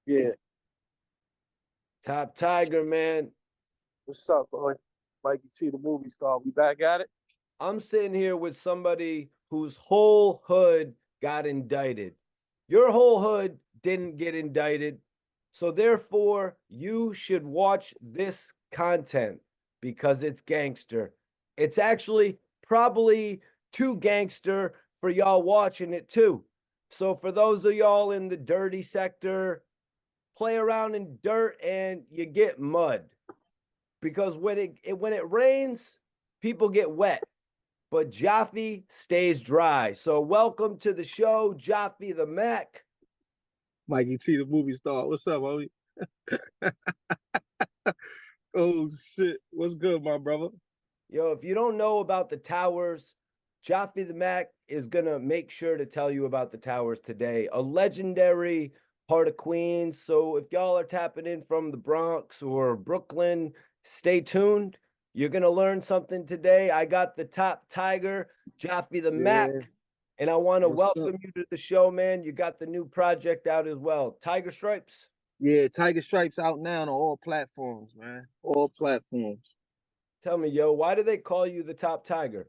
Yeah. TopTiger, man. What's up, boy? Mikey T, the movie star. We back at it? I'm sitting here with somebody whose whole hood got indicted. Your whole hood didn't get indicted. So therefore, you should watch this content because it's gangster. It's actually probably too gangster for y'all watching it too. So for those of y'all in the dirty sector, play around in dirt and you get mud. Because when it rains, people get wet, but Joffy stays dry. So welcome to the show, Joffy the Mac. Mikey T, the movie star. What's up, homie? Oh, shit. What's good, my brother? Yo, if you don't know about the towers, Joffy the Mac is gonna make sure to tell you about the towers today. A legendary part of Queens. So if y'all are tapping in from the Bronx or Brooklyn, stay tuned. You're gonna learn something today. I got the TopTiger, Joffy the Mac, Yeah. and I want to What's up? welcome you to the show, man. You got the new project out as well, Tiger Stripes. Yeah, Tiger Stripes out now on all platforms, man. All platforms. Tell me, yo, why do they call you the TopTiger?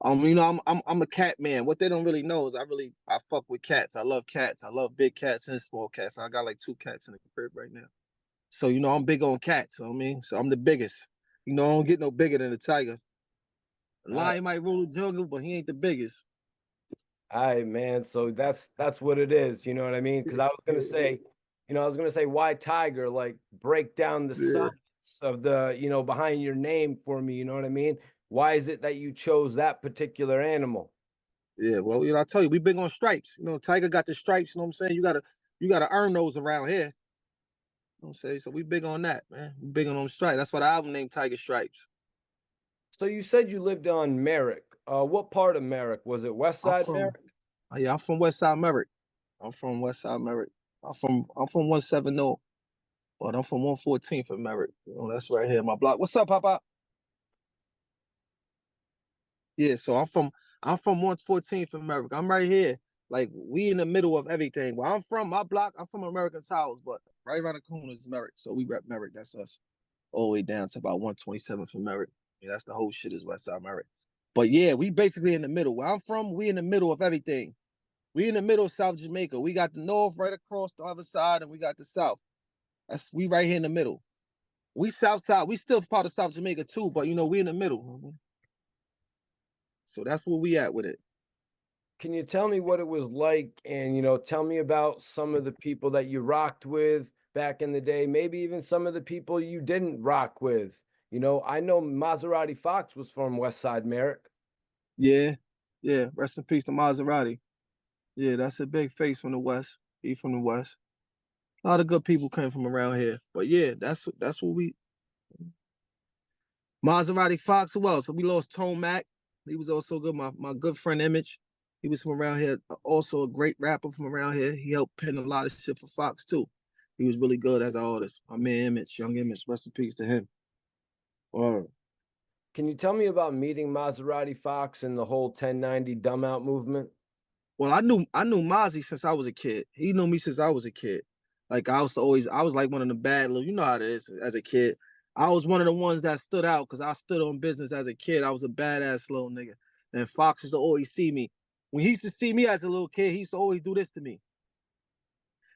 I'm a cat man. What they don't really know is I fuck with cats. I love cats. I love big cats and small cats. I got like 2 cats in the crib right now. So I'm big on cats. You know what I mean, so I'm the biggest. I don't get no bigger than a tiger. A Uh, lion might rule the jungle, but he ain't the biggest. All right, man. So that's what it is. You know what I mean? Because I was gonna say, I was gonna say why Tiger? Like break down the Yeah. science of the, behind your name for me. You know what I mean? Why is it that you chose that particular animal? Yeah, well, I tell you, we big on stripes. Tiger got the stripes. You know what I'm saying? You gotta earn those around here. You know what I'm saying? So we big on that, man. We big on them stripes. That's why the album named Tiger Stripes. So you said you lived on Merrick. What part of Merrick? Was it West I'm Side from, Merrick? yeah, I'm from West Side Merrick. I'm from West Side Merrick. I'm from 170, but I'm from 114th in Merrick. That's right here, my block. What's up, Papa? Yeah, so I'm from 114th in Merrick. I'm right here. Like we in the middle of everything. Where I'm from, my block, I'm from American Towers, but right around the corner is Merrick. So we rep Merrick. That's us. All the way down to about 127th in Merrick. Yeah, that's the whole shit is West Side Merrick. But yeah, we basically in the middle. Where I'm from, we in the middle of everything. We in the middle of South Jamaica. We got the north right across the other side, and we got the south. We right here in the middle. We south side. We still part of South Jamaica too, but we in the middle. So that's where we at with it. Can you tell me what it was like and, tell me about some of the people that you rocked with back in the day, maybe even some of the people you didn't rock with? I know Maserati Fox was from West Side Merrick. Yeah, yeah. Rest in peace to Maserati. Yeah, that's a big face from the West. He from the West. A lot of good people came from around here. But yeah, that's what we Maserati Fox. Who else? So we lost Tone Mac. He was also good. My good friend Image. He was from around here. Also a great rapper from around here. He helped pen a lot of shit for Fox too. He was really good as an artist. My man Image, young Image. Rest in peace to him. Or Can you tell me about meeting Maserati Fox and the whole 1090 dumb out movement? well, I knew Mozzie since I was a kid. He knew me since I was a kid. Like I was like one of the bad little, you know how it is as a kid. I was one of the ones that stood out because I stood on business as a kid. I was a badass little nigga. And Fox used to always see me. When he used to see me as a little kid, he used to always do this to me.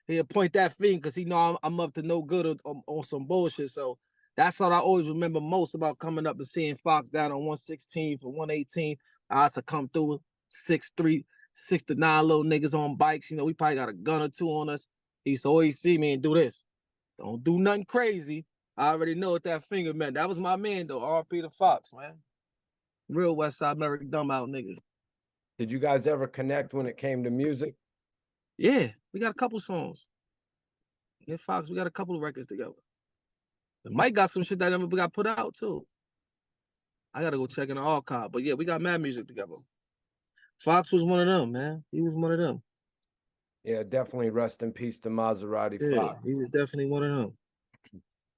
He'd point that finger because he know I'm up to no good on some bullshit. So that's what I always remember most about coming up and seeing Fox down on 116 for 118. I used to come through 6'3", 6 to 9 little niggas on bikes. We probably got a gun or two on us. He used to always see me and do this. Don't do nothing crazy. I already know what that finger meant. That was my man though, R.P. the Fox, man. Real West Side American dumb out niggas. Did you guys ever connect when it came to music? Yeah, we got a couple songs. Yeah, Fox, we got a couple of records together. Mike got some shit that never got put out too. I gotta go check in the archive. But yeah, we got mad music together. Fox was one of them, man. He was one of them. Yeah, definitely rest in peace to Maserati Yeah, Fox. he was definitely one of them.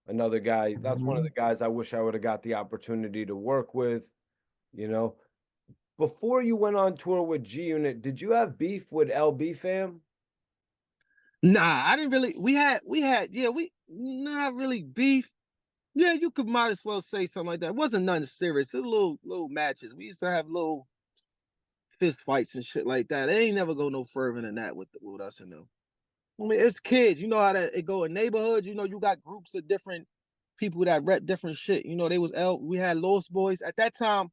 Another guy, that's one of Mm-hmm. the guys I wish I would have got the opportunity to work with, you know. Before you went on tour with G Unit, did you have beef with LB fam? Nah, I didn't really. We had, yeah, we not really beef. Yeah, you could might as well say something like that. It wasn't nothing serious. It was little matches. We used to have little fist fights and shit like that. It ain't never go no further than that with us and them. I mean, it's kids. You know how that it go in neighborhoods. You know, you got groups of different people that rep different shit. You know, they was we had Lost Boys. At that time,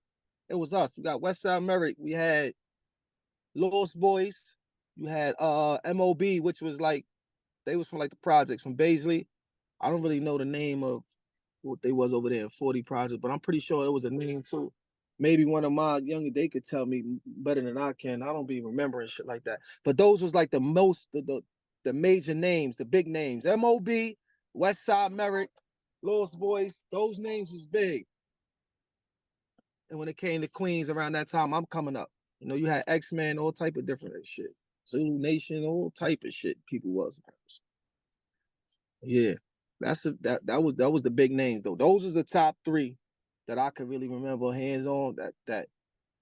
it was us. We got West Side Merrick. We had Lost Boys. You had MOB, which was like they was from like the projects from Baisley. I don't really know the name of what they was over there in 40 Project, but I'm pretty sure it was a name too. Maybe one of my younger, they could tell me better than I can. I don't be remembering shit like that. But those was like the most the major names, the big names. MOB, West Side Merrick, Lost Boys, those names was big. And when it came to Queens around that time, I'm coming up. You know, you had X-Men, all type of different shit. Zulu Nation, all type of shit people was. Yeah. That was the big names though. Those was the top three that I could really remember hands on that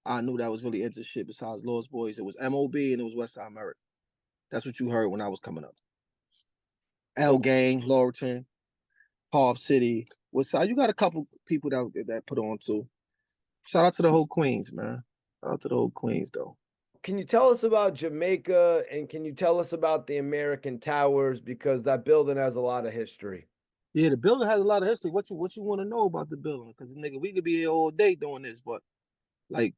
I knew that was really into shit besides Lost Boys. It was MOB and it was West Side America. That's what you heard when I was coming up. L Gang, Lorton, Half City. Westside. You got a couple people that put on too. Shout out to the whole Queens, man. Shout out to the whole Queens though. Can you tell us about Jamaica and can you tell us about the American Towers because that building has a lot of history? Yeah, the building has a lot of history. What you want to know about the building? Because nigga, we could be here all day doing this, but like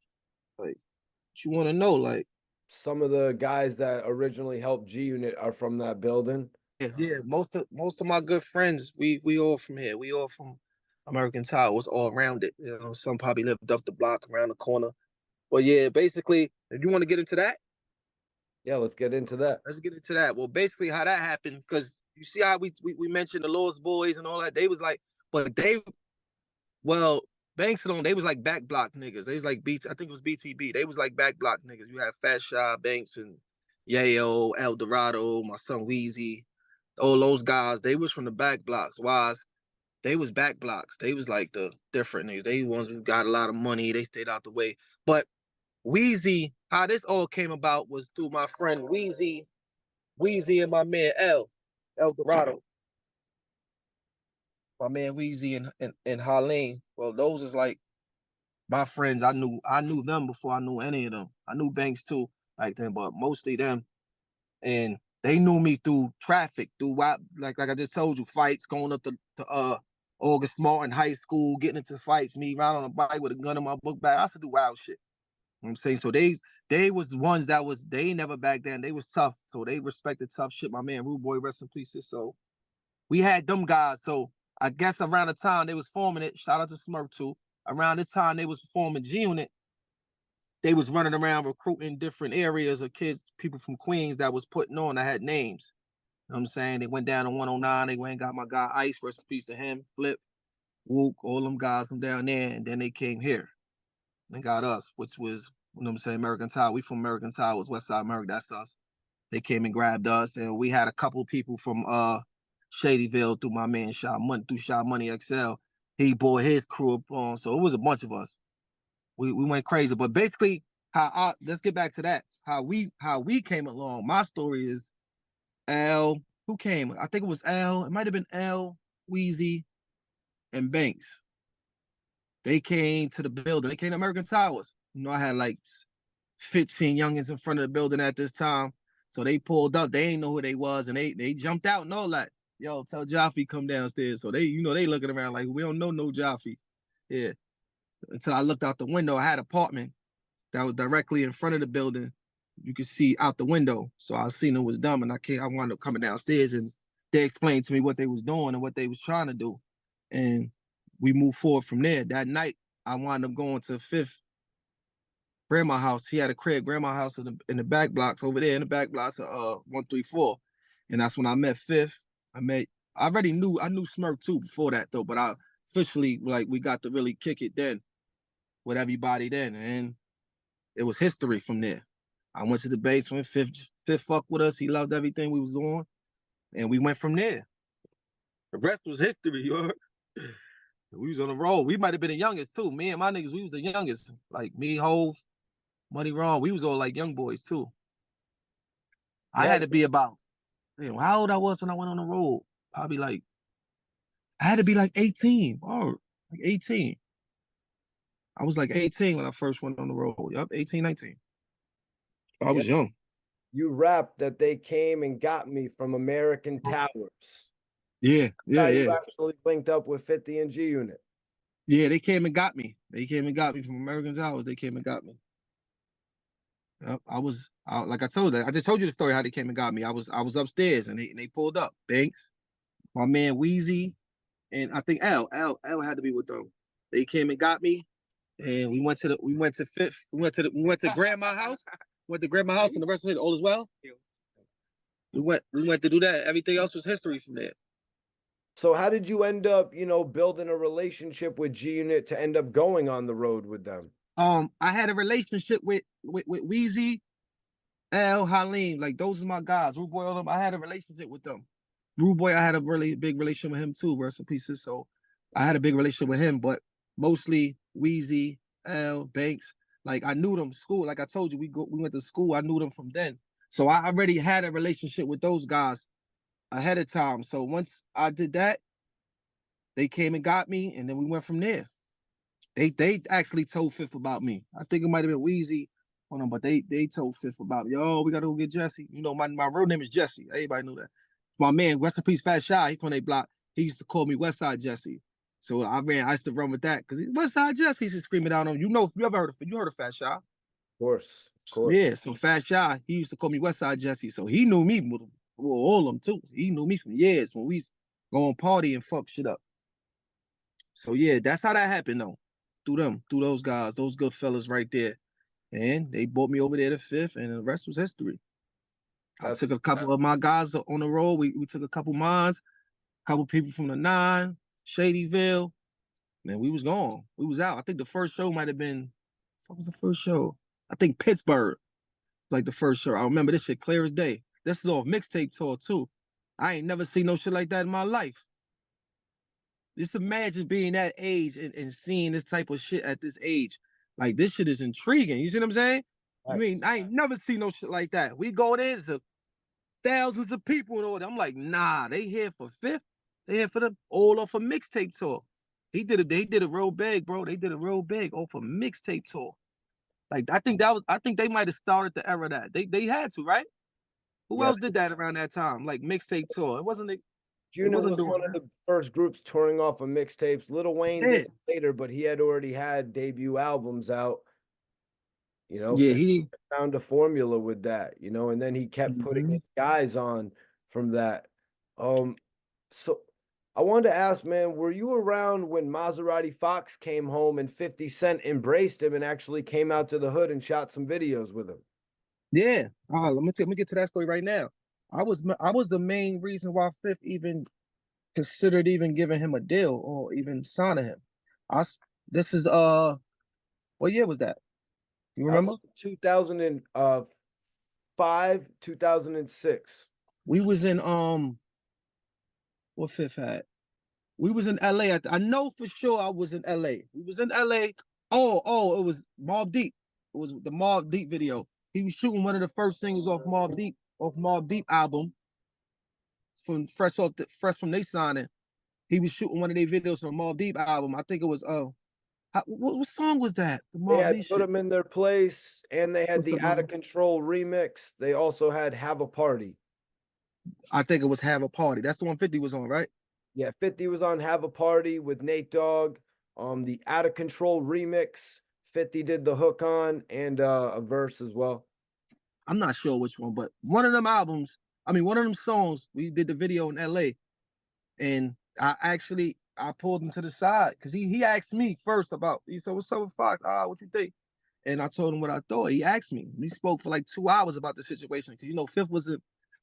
what you want to know, like Some of the guys that originally helped G Unit are from that building. yeah. Most of my good friends, we all from here. We all from American Towers, all around it. You know, some probably lived up the block around the corner. But yeah, basically, if you want to get into that, Yeah, let's get into that. let's get into that. Well, basically, how that happened, because you see how we mentioned the Lost Boys and all that. They was like, but they well, Banks alone, they was like back block niggas. They was like I think it was BTB. They was like back block niggas. You had Fat Shy, Banks, and Yayo, El Dorado, my son Weezy, all those guys. They was from the back blocks. Why? They was back blocks. They was like the different niggas. They ones who got a lot of money. They stayed out the way. But Weezy, how this all came about was through my friend Weezy and my man El Dorado. My man Weezy and Harleen. Well, those is like my friends. I knew them before I knew any of them. I knew Banks too back then, but mostly them. And they knew me through traffic, through like I just told you, fights, going up to August Martin High School, getting into fights, me riding on a bike with a gun in my book bag. I used to do wild shit. You know what I'm saying? So they was the ones that was they never back then. They was tough. So they respected tough shit. My man Rude Boy, rest in peace. So we had them guys. So I guess around the time they was forming it, shout out to Smurf too. Around this time they was forming G Unit, they was running around recruiting different areas of kids, people from Queens that was putting on that had names. You know what I'm saying? They went down to 109, they went and got my guy Ice, rest in peace to him, Flip, Wook, all them guys from down there, and then they came here and got us, which was, you know what I'm saying, American Tower. We from American Tower, was West Side America, that's us. They came and grabbed us, and we had a couple people from Shadyville through my man Shot Money XL. He brought his crew up on, so it was a bunch of us. We went crazy. But basically, let's get back to that. How we came along. My story is L. Who came? I think it was L. It might have been L, Weezy, and Banks. They came to the building. They came to American Towers. You know, I had like 15 youngins in front of the building at this time. So they pulled up. They ain't know who they was, and they jumped out and all that. Yo, tell Joffy come downstairs. So they, they looking around like we don't know no Joffy. Yeah. Until I looked out the window, I had an apartment that was directly in front of the building. You could see out the window. So I seen it was dumb, and I wound up coming downstairs, and they explained to me what they was doing and what they was trying to do. And we moved forward from there. That night, I wound up going to Fifth grandma house. He had a crib, grandma house in the back blocks over there in the back blocks of 134. And that's when I met Fifth. I knew Smurf too before that though, but I officially we got to really kick it then with everybody then. And it was history from there. I went to the basement, Fifth fucked with us. He loved everything we was doing. And we went from there. The rest was history, you heard? We was on the road. We might have been the youngest too. Me and my niggas, we was the youngest. Like me, Hove, Money Wrong. We was all like young boys too. I Yeah, had to be about Damn, how old I was when I went on the road? Probably like, I had to be like 18 or like 18. I was like 18 when I first went on the road. Yup, 18, 19. I Yeah, was young. you rapped that they came and got me from American Towers. Yeah, yeah, How you yeah. actually linked up with 50 and G Unit. Yeah, they came and got me. They came and got me from American Towers. They came and got me. Yep, like I told you, I just told you the story how they came and got me. I was upstairs and they pulled up. Banks, my man Wheezy, and I think L had to be with them. They came and got me, and we went to Fifth, we went to Grandma's house, went to Grandma's house, and the rest of it all as well. We went to do that. Everything else was history from there. So how did you end up, building a relationship with G Unit to end up going on the road with them? I had a relationship with Wheezy, L, Halim, like those are my guys. Rude Boy, all them. I had a relationship with them. Rude Boy, I had a really big relationship with him too. Rest in pieces. So I had a big relationship with him, but mostly Wheezy, L, Banks. Like I knew them school. Like I told you, we went to school. I knew them from then. So I already had a relationship with those guys ahead of time. So once I did that, they came and got me, and then we went from there. They actually told Fifth about me. I think it might have been Wheezy on them, but they told Fifth about me. Yo, we gotta go get Jesse. You know, my real name is Jesse. Everybody knew that. My man, rest in peace, Fat Shy. He from their block. He used to call me Westside Jesse. So I used to run with that because Westside Jesse. He used to scream it out on. You ever heard of Fat Shy? Of course, of course. Yeah. So Fat Shy, he used to call me Westside Jesse. So he knew me with all of them too. He knew me from years when we used to go on party and fuck shit up. So yeah, that's how that happened though. Through those guys, those good fellas right there. And they brought me over there to Fifth, and the rest was history. I took a couple of my guys on the road. We took a couple mines, a couple people from the Nine, Shadyville. Man, we was gone. We was out. I think the first show might have been, what was the first show? I think Pittsburgh, like the first show. I remember this shit clear as day. This is off mixtape tour too. I ain't never seen no shit like that in my life. Just imagine being that age and seeing this type of shit at this age. Like this shit is intriguing. You see what I'm saying? I ain't never seen no shit like that. We go there, there's thousands of people and all that. I'm like, nah, they here for Fifth. They here for the all off a mixtape tour. They did it real big, bro. They did it real big off a mixtape tour. Like I think they might have started the era that. They had to, right? Who else did that around that time? Like mixtape tour. It wasn't Unit was one of the first groups touring off of mixtapes. Lil Wayne did it later, but he had already had debut albums out. Yeah, he found a formula with that, and then he kept putting his guys on from that. So I wanted to ask, man, were you around when Maserati Fox came home and 50 Cent embraced him and actually came out to the hood and shot some videos with him? Yeah. Let me get to that story right now. I was the main reason why Fifth even considered even giving him a deal or even signing him. This is what year was that? You remember? 2005, 2006. We was in what Fifth had? We was in LA. I know for sure I was in LA. We was in LA. Oh, it was Mobb Deep. It was the Mobb Deep video. He was shooting one of the first singles off Mobb Deep album from fresh from they signing. He was shooting one of their videos from Mobb Deep album. I think it was what song was that? The They Mobb had Deep Put shit. Them in Their Place, and they had What's the the Out of Control remix. They also had Have a Party. I think it was Have a Party. That's the one 50 was on, right? Yeah, 50 was on Have a Party with Nate Dogg. The Out of Control remix, 50 did the hook on and a verse as well. I'm not sure which one, but one of them albums, one of them songs, we did the video in LA. And I pulled him to the side because he asked me first he said, what's up with Fox? What you think? And I told him what I thought. He asked me. We spoke for like 2 hours about the situation because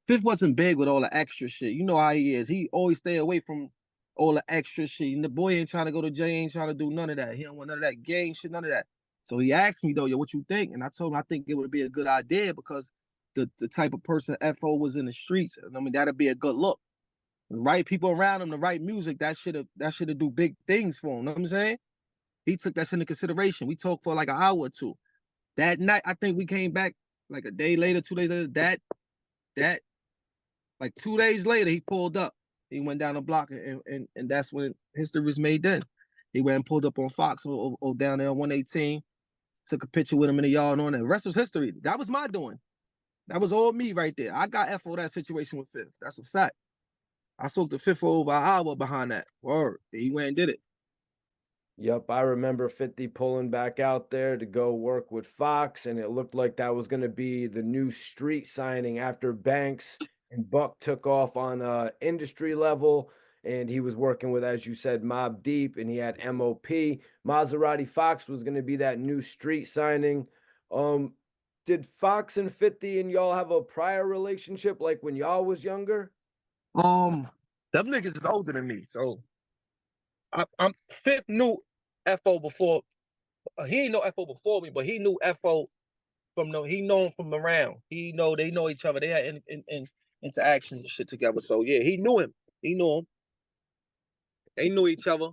Fifth wasn't big with all the extra shit. You know how he is. He always stay away from all the extra shit. And the boy ain't trying to go to jail, ain't trying to do none of that. He don't want none of that gang shit, none of that. So he asked me though, yo, what you think? And I told him I think it would be a good idea because the type of person FO was in the streets. And that'd be a good look. The right people around him, the right music, that should do big things for him. You know what I'm saying? He took that shit into consideration. We talked for like an hour or two. That night, I think we came back like a day later, 2 days later. That Like 2 days later, he pulled up. He went down the block, and that's when history was made then. He went and pulled up on Fox or down there on 118, took a picture with him in the yard and all that. The rest was history. That was my doing. That was all me right there. I got FO that situation with Fifth. That's a fact. I spoke to Fifth for over an hour behind that. Word. He went and did it. Yep, I remember 50 pulling back out there to go work with Fox, and it looked like that was going to be the new street signing after Banks and Buck took off on industry level, and he was working with, as you said, Mobb Deep, and he had MOP. Maserati Fox was going to be that new street signing. Did Fox and 50 and y'all have a prior relationship like when y'all was younger? Them niggas is older than me, so I'm Fifth knew FO before. He ain't know FO before me, but he knew FO he known from around. They know each other. They had in interactions and shit together. So yeah, he knew him. He knew him. They knew each other.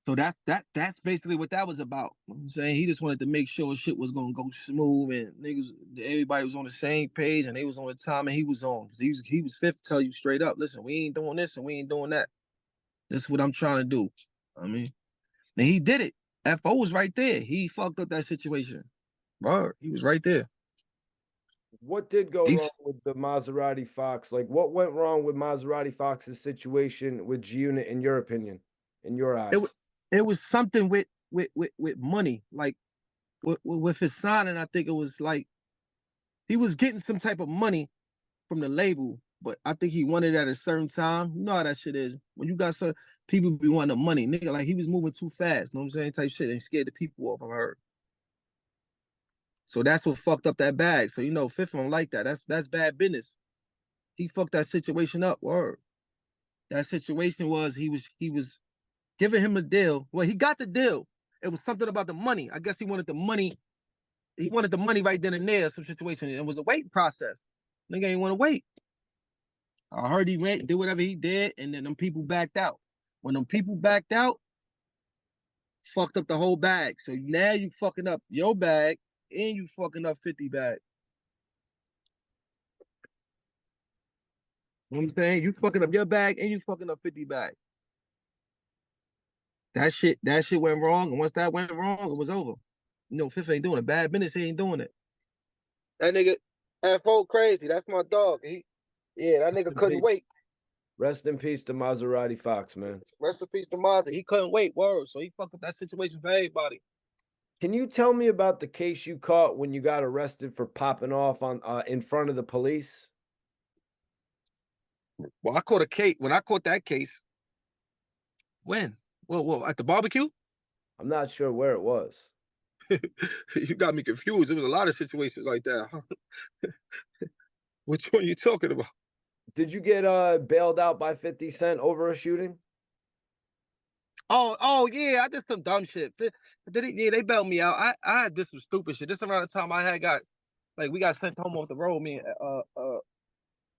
So that's basically what that was about. You know what I'm saying, he just wanted to make sure shit was gonna go smooth and niggas, everybody was on the same page and they was on the time and he was on. He was Fifth, tell you straight up, listen, we ain't doing this and we ain't doing that. This is what I'm trying to do. I mean, and he did it. FO was right there. He fucked up that situation. Bro, he was right there. What did go wrong with the Maserati Fox? Like, what went wrong with Maserati Fox's situation with G-Unit, in your opinion, in your eyes? It was something with money, like with his signing. I think it was like he was getting some type of money from the label, but I think he wanted it at a certain time. You know how that shit is. When you got some people be wanting the money, nigga, like he was moving too fast. You know what I'm saying? Type shit and scared the people off. I heard. So that's what fucked up that bag. So you know, Fifth don't like that. That's bad business. He fucked that situation up. Word. That situation was he was giving him a deal. Well, he got the deal. It was something about the money. I guess he wanted the money. He wanted the money right then and there. Some situation. It was a waiting process. Nigga ain't want to wait. I heard he went, did whatever he did, and then them people backed out. When them people backed out, fucked up the whole bag. So now you fucking up your bag and you fucking up 50 bag. You know what I'm saying? You fucking up your bag and you fucking up 50 bag. That shit went wrong. And once that went wrong, it was over. You know, Fifth ain't doing it. Bad business, he ain't doing it. That nigga FO crazy. That's my dog. That nigga couldn't wait. Rest in peace to Maserati Fox, man. Rest in peace to Maserati. He couldn't wait, word. So he fucked up that situation for everybody. Can you tell me about the case you caught when you got arrested for popping off on in front of the police? Well, I caught a case. When I caught that case, when? Well, at the barbecue? I'm not sure where it was. You got me confused. There was a lot of situations like that. Which one are you talking about? Did you get bailed out by 50 Cent over a shooting? Oh yeah, I did some dumb shit. They bailed me out. I did some stupid shit. This around the time I had got we got sent home off the road, me and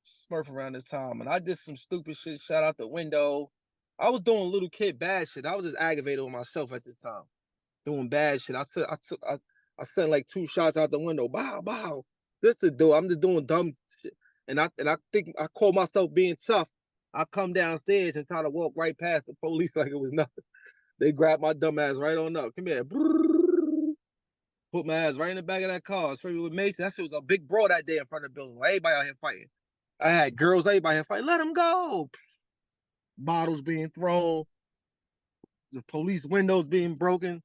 Smurf around this time, and I did some stupid shit, shot out the window. I was doing little kid bad shit. I was just aggravated with myself at this time, doing bad shit. I sent like 2 shots out the window. Bow, bow. This to do. I'm just doing dumb shit, and I think I call myself being tough. I come downstairs and try to walk right past the police like it was nothing. They grabbed my dumb ass right on up. Come here. Put my ass right in the back of that car. Especially with Mason. That shit was a big brawl that day in front of the building. Everybody out here fighting. I had girls, everybody here fighting. Let them go. Bottles being thrown. The police windows being broken.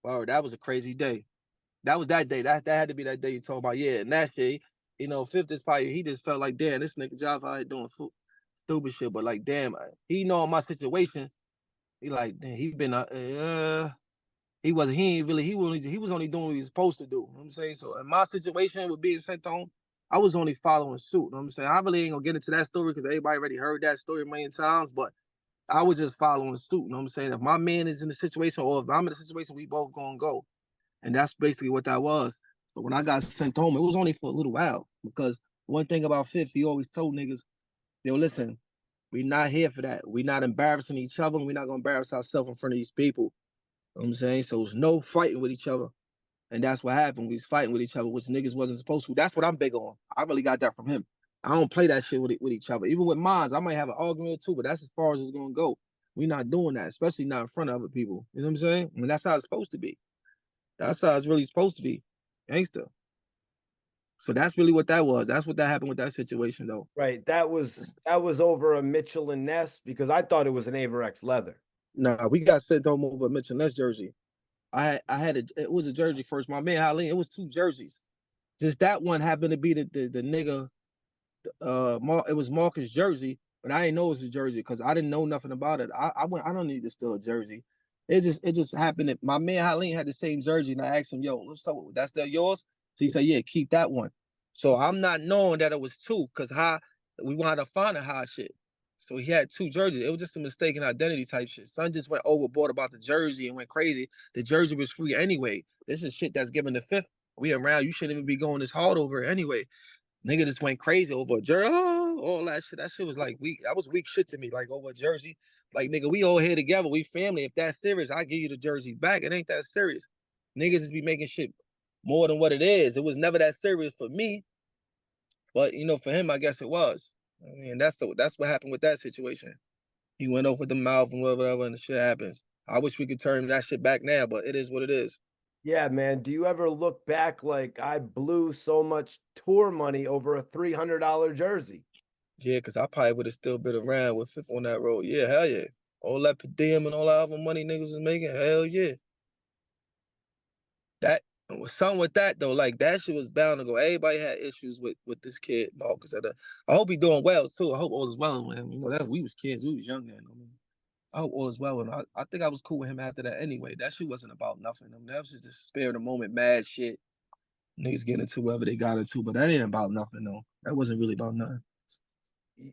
Wow, that was a crazy day. That was that day. That had to be that day you talking about. Yeah, and that shit, you know, Fifth is probably, he just felt like, damn, this nigga Joff out here doing stupid shit. But like, damn, he know my situation. He like, damn, he been he was only doing what he was supposed to do. You know what I'm saying? So in my situation with being sent home, I was only following suit. You know what I'm saying? I really ain't gonna get into that story because everybody already heard that story a million times, but I was just following suit. You know what I'm saying? If my man is in the situation or if I'm in the situation, we both gonna go. And that's basically what that was. So when I got sent home, it was only for a little while because one thing about Fifth, he always told niggas, yo, listen, we not here for that. We not embarrassing each other. We not gonna embarrass ourselves in front of these people. You know what I'm saying? So it's no fighting with each other. And that's what happened. We was fighting with each other, which niggas wasn't supposed to. That's what I'm big on. I really got that from him. I don't play that shit with each other. Even with mines, I might have an argument or two, but that's as far as it's gonna go. We're not doing that, especially not in front of other people. You know what I'm saying? I mean, that's how it's supposed to be. That's how it's really supposed to be. Gangster. So that's really what that was. That's what that happened with that situation, though. Right. That was over a Mitchell and Ness because I thought it was an Averex leather. Nah, we got sent home over Mitchell Ness jersey. I had it was a jersey first. My man Haleen, it was 2 jerseys. Just that one happened to be the nigga. It was Marcus' jersey, but I didn't know it was a jersey because I didn't know nothing about it. I went. I don't need to steal a jersey. It just happened that my man Haleen had the same jersey, and I asked him, "Yo, what's up? That's that yours?" So he said, "Yeah, keep that one." So I'm not knowing that it was 2 because we wanted to find a high shit. So he had 2 jerseys. It was just a mistaken identity type shit. Son just went overboard about the jersey and went crazy. The jersey was free anyway. This is shit that's given the fifth. We around. You shouldn't even be going this hard over it anyway. Nigga just went crazy over a jersey. Oh, all that shit. That shit was like weak. That was weak shit to me. Like over a jersey. Like nigga, we all here together. We family. If that's serious, I give you the jersey back. It ain't that serious. Niggas just be making shit more than what it is. It was never that serious for me, but you know, for him, I guess it was. I mean, that's what happened with that situation. He went over the mouth and whatever, and the shit happens. I wish we could turn that shit back now, but it is what it is. Yeah, man. Do you ever look back like I blew so much tour money over a $300 jersey? Yeah, because I probably would have still been around with Fifth on that road. Yeah, hell yeah. All that per diem and all that other money niggas was making, hell yeah. That was something with that though. Like that shit was bound to go. Everybody had issues with this kid, Marcus. I hope he doing well too. I hope all is well with him. You know, that we was kids, we was young then. I mean, I hope all is well with him. I think I was cool with him after that anyway. That shit wasn't about nothing. I mean, that was just spare the moment, mad shit. Niggas getting into whoever they got into, but that ain't about nothing though. That wasn't really about nothing.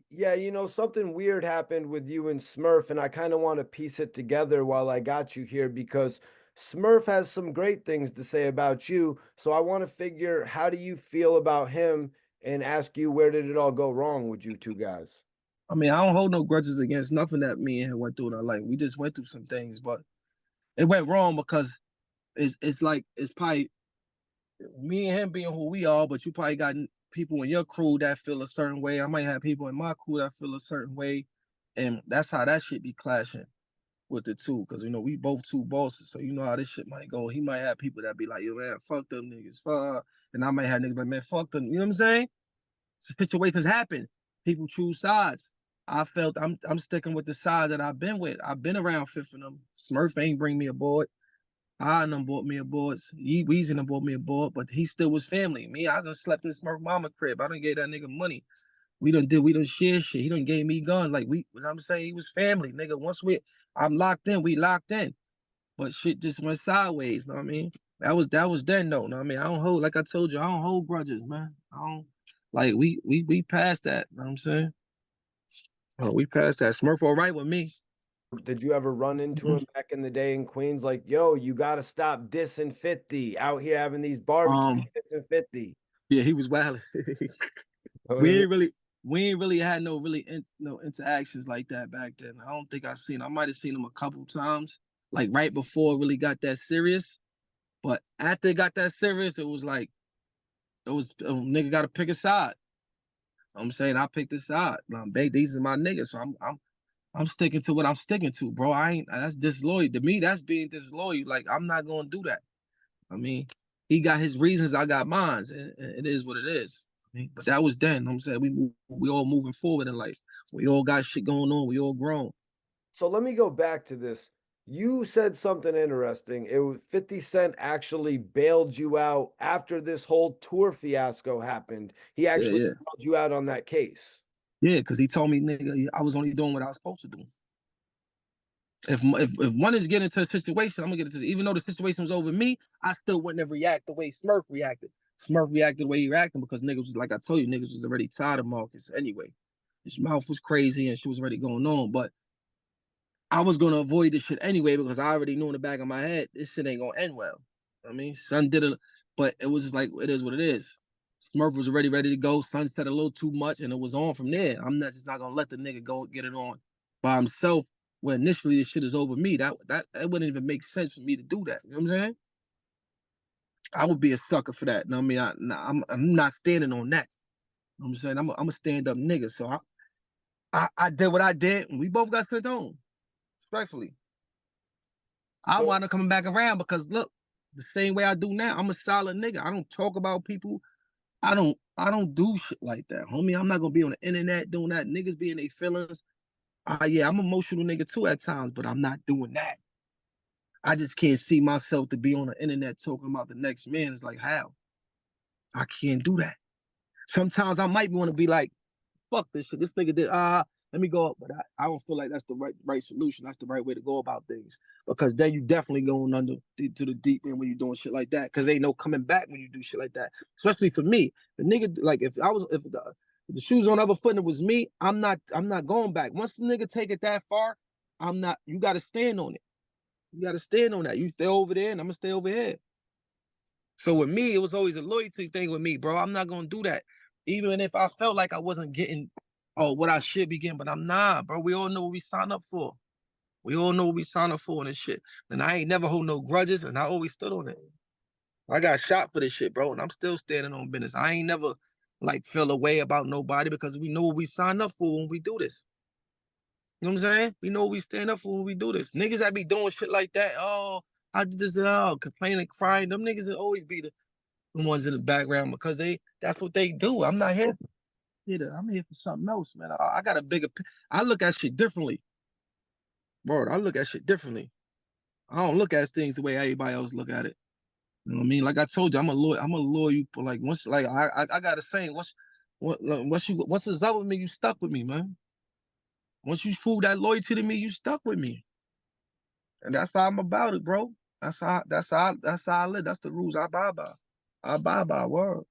Yeah, something weird happened with you and Smurf, and I kind of want to piece it together while I got you here because Smurf has some great things to say about you. So I want to figure how do you feel about him and ask you where did it all go wrong with you two guys? I mean, I don't hold no grudges against nothing that me and him went through in our life. We just went through some things, but it went wrong because it's like it's probably me and him being who we are, but you probably got people in your crew that feel a certain way. I might have people in my crew that feel a certain way, and that's how that shit be clashing with the two. Because you know we both two bosses, so you know how this shit might go. He might have people that be like, "Yo, man, fuck them niggas, fuck," and I might have niggas like, "Man, fuck them." You know what I'm saying? Situations happen. People choose sides. I felt I'm sticking with the side that I've been with. I've been around Fifth and them. Smurf ain't bring me aboard. I done bought me a board. Weezy done bought me a board, but he still was family. Me, I done slept in Smurf mama crib. I done gave that nigga money. We done share shit. He done gave me guns. Like you know what I'm saying? He was family, nigga. I'm locked in, we locked in. But shit just went sideways, know what I mean? That was then though, know what I mean? I don't hold, like I told you, I don't hold grudges, man. I don't like we passed that, know what I'm saying? Oh, we passed that. Smurf all right with me. Did you ever run into him back in the day in Queens? Like, yo, you got to stop dissing 50 out here having these barbecues dissing 50. Yeah, he was wild. Know what I we mean? ain't really we ain't really had no interactions like that back then. I don't think I might have seen him a couple times, like right before it really got that serious. But after it got that serious, it was like it was nigga got to pick a side. I'm saying I picked a side. These are my niggas, so I'm sticking to what I'm sticking to, bro. I ain't that's disloyal to me. That's being disloyal. Like I'm not gonna do that. I mean, he got his reasons, I got mine. It is what it is. I mean, but that was then. I'm saying we all moving forward in life. We all got shit going on. We all grown. So let me go back to this. You said something interesting. It was 50 Cent actually bailed you out after this whole tour fiasco happened. He Yeah, actually yeah, bailed you out on that case. yeah. Because he told me, nigga, I was only doing what I was supposed to do. If one is getting into a situation, I'm gonna get into. Even though the situation was over me, I still wouldn't have reacted the way Smurf reacted. Smurf reacted the way he reacted because niggas was like I told you, niggas was already tired of Marcus anyway. His mouth was crazy and shit was already going on, but I was gonna avoid this shit anyway because I already knew in the back of my head this shit ain't gonna end well. I mean, son did it, but it was just like it is what it is. Smurf was already ready to go. Son said a little too much, and it was on from there. I'm not just not gonna let the nigga go get it on by himself. When initially this shit is over me, that wouldn't even make sense for me to do that. You know what I'm saying? I would be a sucker for that. You know what I mean? I'm not standing on that. know what I'm saying? I'm a stand-up nigga. So I did what I did, and we both got sent home, respectfully. I wound up coming back around because look, the same way I do now, I'm a solid nigga. I don't talk about people. I don't do shit like that, homie. I'm not gonna be on the internet doing that. Niggas be in their feelings. Yeah, I'm an emotional nigga too at times, but I'm not doing that. I just can't see myself to be on the internet talking about the next man. It's like, how? I can't do that. Sometimes I might want to be like, fuck this shit. This nigga did, let me go up. But I don't feel like that's the right solution. That's the right way to go about things. Because then you definitely going under to the deep end when you're doing shit like that. Because they know coming back when you do shit like that. Especially for me. The nigga, like if the shoes on the other foot and it was me, I'm not going back. Once the nigga take it that far, you gotta stand on it. You gotta stand on that. You stay over there and I'm gonna stay over here. So with me, it was always a loyalty thing with me, bro. I'm not gonna do that. Even if I felt like I wasn't getting what I should be getting, but I'm not, bro. We all know what we signed up for. We all know what we signed up for and this shit. And I ain't never hold no grudges, and I always stood on it. I got shot for this shit, bro, and I'm still standing on business. I ain't never like feel a way about nobody because we know what we signed up for when we do this. You know what I'm saying? We know what we stand up for when we do this. Niggas that be doing shit like that, I did this, complaining, crying. Them niggas will always be the ones in the background because that's what they do. I'm not here. I'm here for something else, man. I got a bigger. I look at shit differently, bro. I look at shit differently. I don't look at things the way everybody else look at it. You know what I mean? Like I told you, I'm a lawyer. I'm a lawyer. Like once, like I got a saying. Once it's up with me, you stuck with me, man. Once you prove that loyalty to me, you stuck with me, and that's how I'm about it, bro. That's how I live. That's the rules I abide by. I abide by word.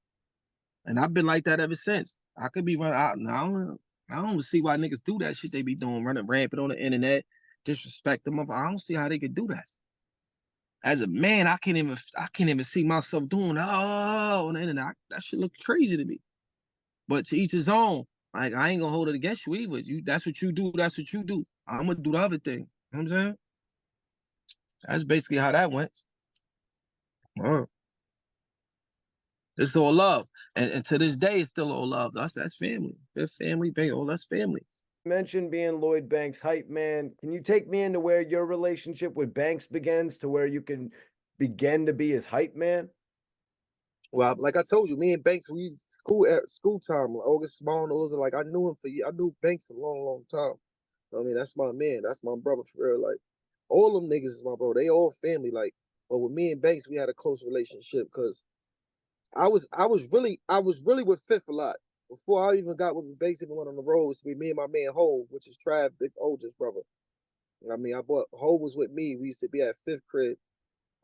And I've been like that ever since. I could be running out now. I don't see why niggas do that shit they be doing, running rampant on the internet, disrespect them. I don't see how they could do that. As a man, I can't even see myself doing on the internet. That shit look crazy to me. But to each his own. Like I ain't gonna hold it against you either. That's what you do. That's what you do. I'm gonna do the other thing. You know what I'm saying? That's basically how that went. It's all love. And to this day, it's still all love. That's family. That's family, baby. Oh, that's family. You mentioned being Lloyd Banks' hype man. Can you take me into where your relationship with Banks begins to where you can begin to be his hype man? Well, like I told you, me and Banks, we school time, like August Small, those are like I knew him for years. I knew Banks a long time. I mean, that's my man. That's my brother for real. Like all them niggas is my bro. They all family. Like, but with me and Banks, we had a close relationship because I was really with Fifth a lot. Before I even got with Banks, even went on the road, it be me and my man Hove, which is Trav, big oldest brother. I mean, Hove was with me. We used to be at Fifth crib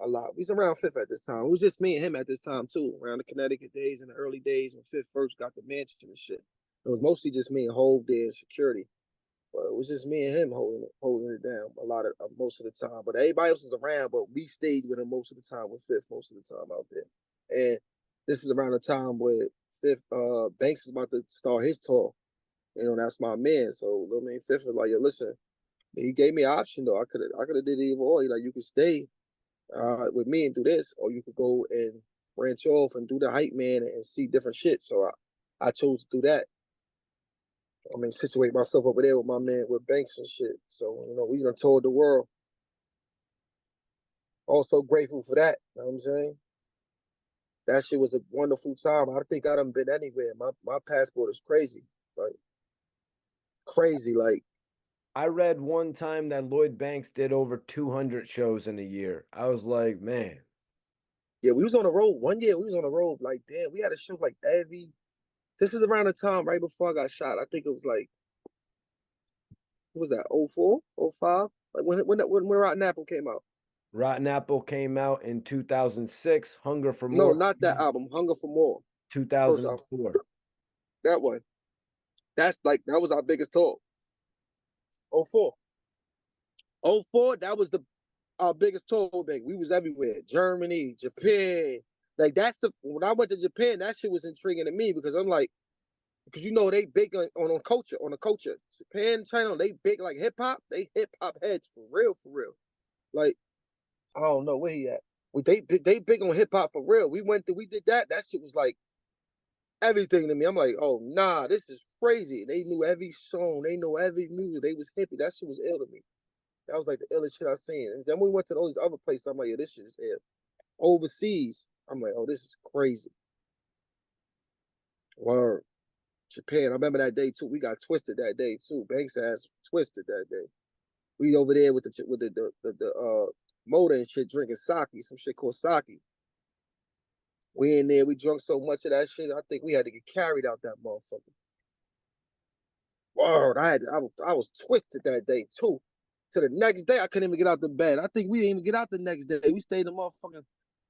a lot. We was around Fifth at this time. It was just me and him at this time too, around the Connecticut days and the early days when Fifth first got the mansion and shit. It was mostly just me and Hove there in security. But it was just me and him holding it down a lot of most of the time. But everybody else was around, but we stayed with him most of the time with Fifth most of the time out there. And this is around the time where Fifth Banks is about to start his tour. You know, that's my man. So I mean, Fifth was like, yo, listen, he gave me an option though. I could have did either or. He like, you could stay with me and do this, or you could go and branch off and do the hype man and see different shit. So I chose to do that. I mean, situate myself over there with my man with Banks and shit. So, you know, we done toured the world. Also grateful for that. You know what I'm saying? That shit was a wonderful time. I think I done been anywhere. My passport is crazy. Like crazy. Like I read one time that Lloyd Banks did over 200 shows in a year. I was like, man. yeah, we was on the road. One year we was on the road. Like, damn, we had a show like this is around the time right before I got shot. I think it was like, what was that, 04, 05? Like when Rotten Apple came out. Rotten Apple came out in 2006. Hunger for No, More, not that album. Hunger for More. First album. 2004. That one. That was our biggest tour. 04. 04, that was our biggest tour big. We was everywhere. Germany, Japan. Like when I went to Japan, that shit was intriguing to me because I'm like, because you know they big on culture. Japan, China, they big like hip hop. They hip hop heads for real, for real. Like, I don't know where he at. They big on hip hop for real. We did that. That shit was like everything to me. I'm like, oh nah, this is crazy. They knew every song, they know every music. They was hippie. That shit was ill to me. That was like the illest shit I seen. And then we went to all these other places. I'm like, yeah, this shit is ill. Overseas, I'm like, oh, this is crazy. Or Japan, I remember that day too. We got twisted that day too. Banks ass twisted that day. We over there with the motor and shit, drinking sake, some shit called sake. We in there, we drunk so much of that shit. I think we had to get carried out that motherfucker. Word, I was twisted that day too. To the next day, I couldn't even get out the bed. I think we didn't even get out the next day. We stayed in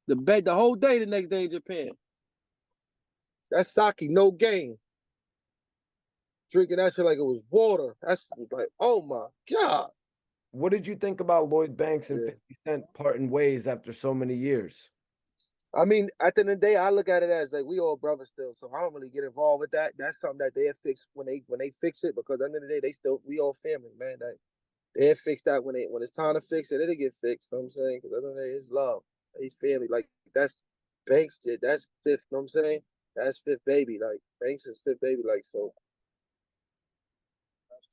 the bed the whole day the next day in Japan. That's sake, no game. Drinking that shit like it was water. That's like, oh my God. What did you think about Lloyd Banks and Yeah. 50 Cent parting ways after so many years? I mean, at the end of the day, I look at it as like we all brothers still, so I don't really get involved with that. That's something that they'll fix when they fix it, because at the end of the day, we all family, man. They'll fix that when it's time to fix it, it'll get fixed. You know what I'm saying? Because at the end of the day, it's love. They family. Like that's Banks did. That's fifth. You know what I'm saying? That's fifth baby. Like Banks is fifth baby. Like so.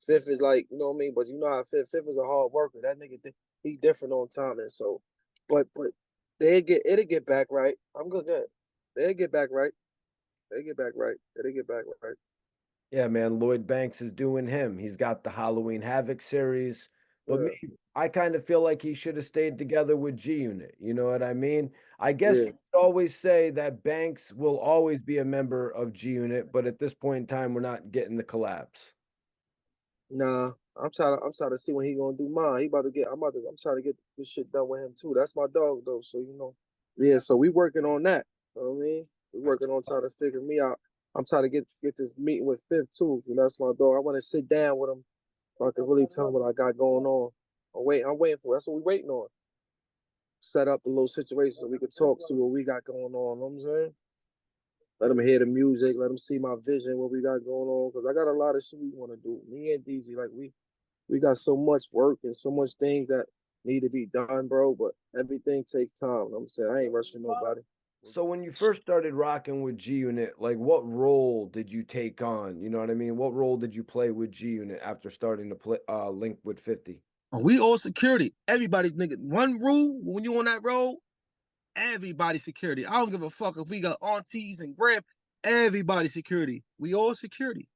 Fifth is like, you know what I mean? But you know how Fifth is a hard worker. That nigga, he different on time. And so, but it'll get back right. I'm good at it. They'll get back right. They get back right. They get back right. Yeah, man, Lloyd Banks is doing him. He's got the Halloween Havoc series. But Yeah. me, I kind of feel like he should have stayed together with G Unit. You know what I mean? I guess Yeah. you could always say that Banks will always be a member of G Unit, but at this point in time, we're not getting the collapse. Nah, I'm trying to see when he gonna do mine. I'm trying to get this shit done with him too. That's my dog though. So you know. Yeah, so we working on that. You know what I mean? We working on trying to figure me out. I'm trying to get this meeting with Fifth too. You know, that's my dog. I want to sit down with him so I can really tell him what I got going on. I'm waiting for. That's what we waiting on. Set up a little situation so we can talk, see what we got going on. You know what I'm saying? Let them hear the music, let them see my vision, what we got going on. Cause I got a lot of shit we want to do. Me and DZ, like we got so much work and so much things that need to be done, bro. But everything takes time. You know what I'm saying? I ain't rushing nobody. So when you first started rocking with G Unit, like what role did you take on? You know what I mean? What role did you play with G Unit after starting to play link with 50? We all security. Everybody's nigga. One rule when you on that road, everybody security. I don't give a fuck if we got aunties and grand. Everybody security. We all security.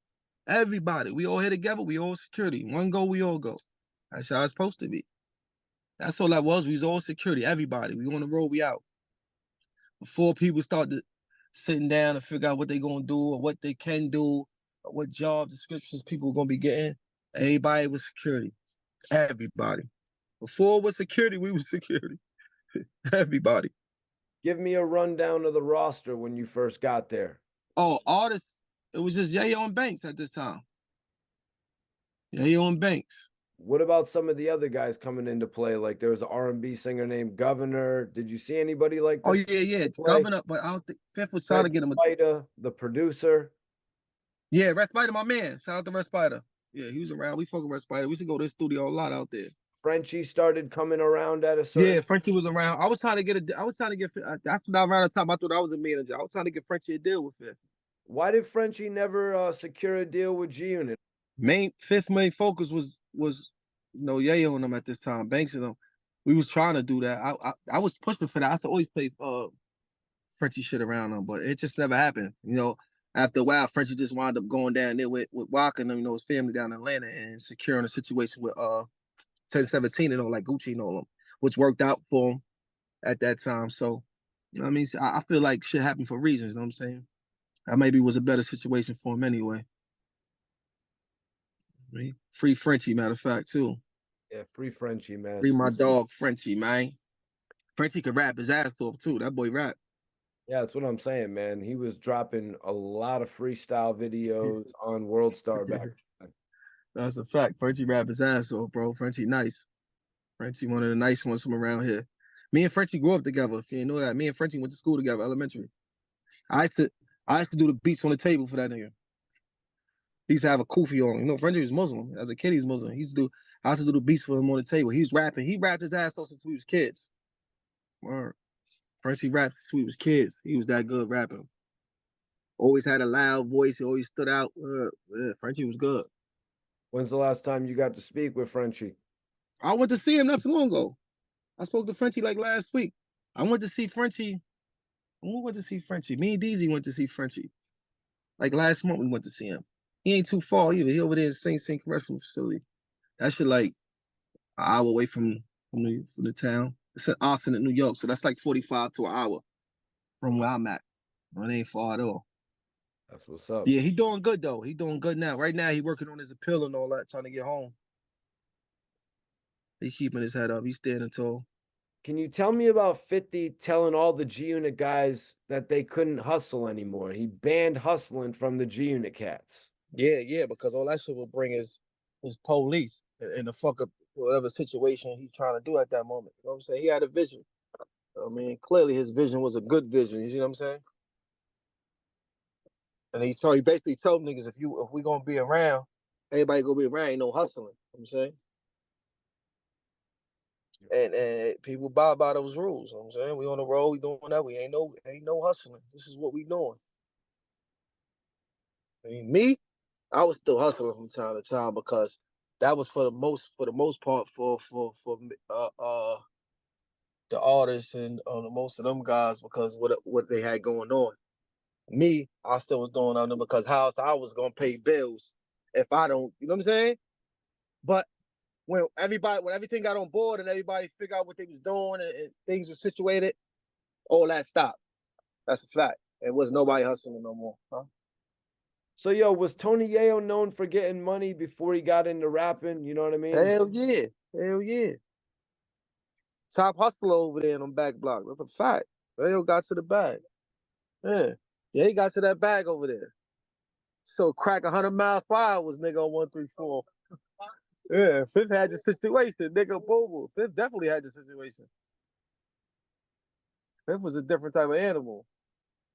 Everybody. We all here together. We all security. One go, we all go. That's how it's supposed to be. That's all that was. We was all security. Everybody. We on the road. We out. Before people start sitting down and figure out what they gonna do or what they can do or what job descriptions people are gonna be getting, everybody was security. Everybody. Before it was security, we was security. Everybody. Give me a rundown of the roster when you first got there. Oh, artists. It was just Yayo and Banks at this time. Yayo and Banks. What about some of the other guys coming into play? Like there was an R&B singer named Governor. Did you see anybody like Oh this? yeah. Governor, but I don't think Fifth was trying Red to get him. Spider, the producer. Yeah, Red Spider, my man. Shout out to Red Spider. Yeah, he was around. We fucking Red Spider. We used to go to the studio a lot out there. Frenchie started coming around at a certain. Yeah, Frenchie was around. I was trying to get. That's when around the time I thought I was a manager. I was trying to get Frenchie a deal with Fifth. Why did Frenchie never secure a deal with G Unit? Fifth main focus was Yayo and them at this time. Banks and them. We was trying to do that. I was pushing for that. I used to always play Frenchie shit around them, but it just never happened. You know, after a while, Frenchie just wound up going down there with Walker and them, his family down in Atlanta and securing a situation with 1017 and all like Gucci and all them, which worked out for him at that time. So, you know what I mean? I feel like shit happened for reasons, you know what I'm saying? That maybe was a better situation for him anyway. Right? Free Frenchie, matter of fact, too. Yeah, free Frenchie, man. Free my dog, Frenchie, man. Frenchie could rap his ass off, too. That boy rap. Yeah, that's what I'm saying, man. He was dropping a lot of freestyle videos on World Star back then. That's a fact. Frenchie rap his ass off, bro. Frenchie nice. Frenchie one of the nice ones from around here. Me and Frenchie grew up together. If you didn't know that, me and Frenchie went to school together, elementary. I used to do the beats on the table for that nigga. He used to have a kufi on. You know, Frenchie was Muslim. As a kid, he's Muslim. I used to do the beats for him on the table. He was rapping. He rapped his ass off since we was kids. Word. Frenchie rapped since we was kids. He was that good rapping. Always had a loud voice. He always stood out. Yeah, Frenchie was good. When's the last time you got to speak with Frenchie? I went to see him not too long ago. I spoke to Frenchie like last week. I went to see Frenchie. We went to see Frenchie. Me and DZ went to see Frenchie. Like last month, we went to see him. He ain't too far either. He over there in St. Correctional Facility. That shit like an hour away from the town. It's in Austin, New York, so that's like 45 to an hour from where I'm at. It ain't far at all. That's what's up. Yeah, he doing good though. He doing good now. Right now, he working on his appeal and all that, trying to get home. He keeping his head up. He's standing tall. Can you tell me about 50 telling all the G Unit guys that they couldn't hustle anymore? He banned hustling from the G Unit cats. Yeah, because all that shit will bring is police and the fuck up whatever situation he's trying to do at that moment. You know what I'm saying? He had a vision. I mean, clearly his vision was a good vision. You see what I'm saying? And he basically told niggas if we gonna be around, everybody gonna be around, ain't no hustling. You know what I'm saying? And people abide by those rules. You know what I'm saying? We on the road, we doing that. We ain't no hustling. This is what we doing. I mean, me, I was still hustling from time to time because that was for the most part for the artists and the most of them guys because what they had going on. Me, I still was doing on them because how I was gonna pay bills if I don't, you know what I'm saying? But when everything got on board and everybody figured out what they was doing and things were situated, all that stopped. That's a fact. It was nobody hustling no more. Huh? So, yo, was Tony Yayo known for getting money before he got into rapping? You know what I mean? Hell yeah. Top hustler over there in them back block. That's a fact. Yayo got to the bag. Yeah, he got to that bag over there. So crack 100 miles per hour was nigga on 134. Yeah, Fifth had the situation, nigga. Bobo. Fifth definitely had the situation. Fifth was a different type of animal.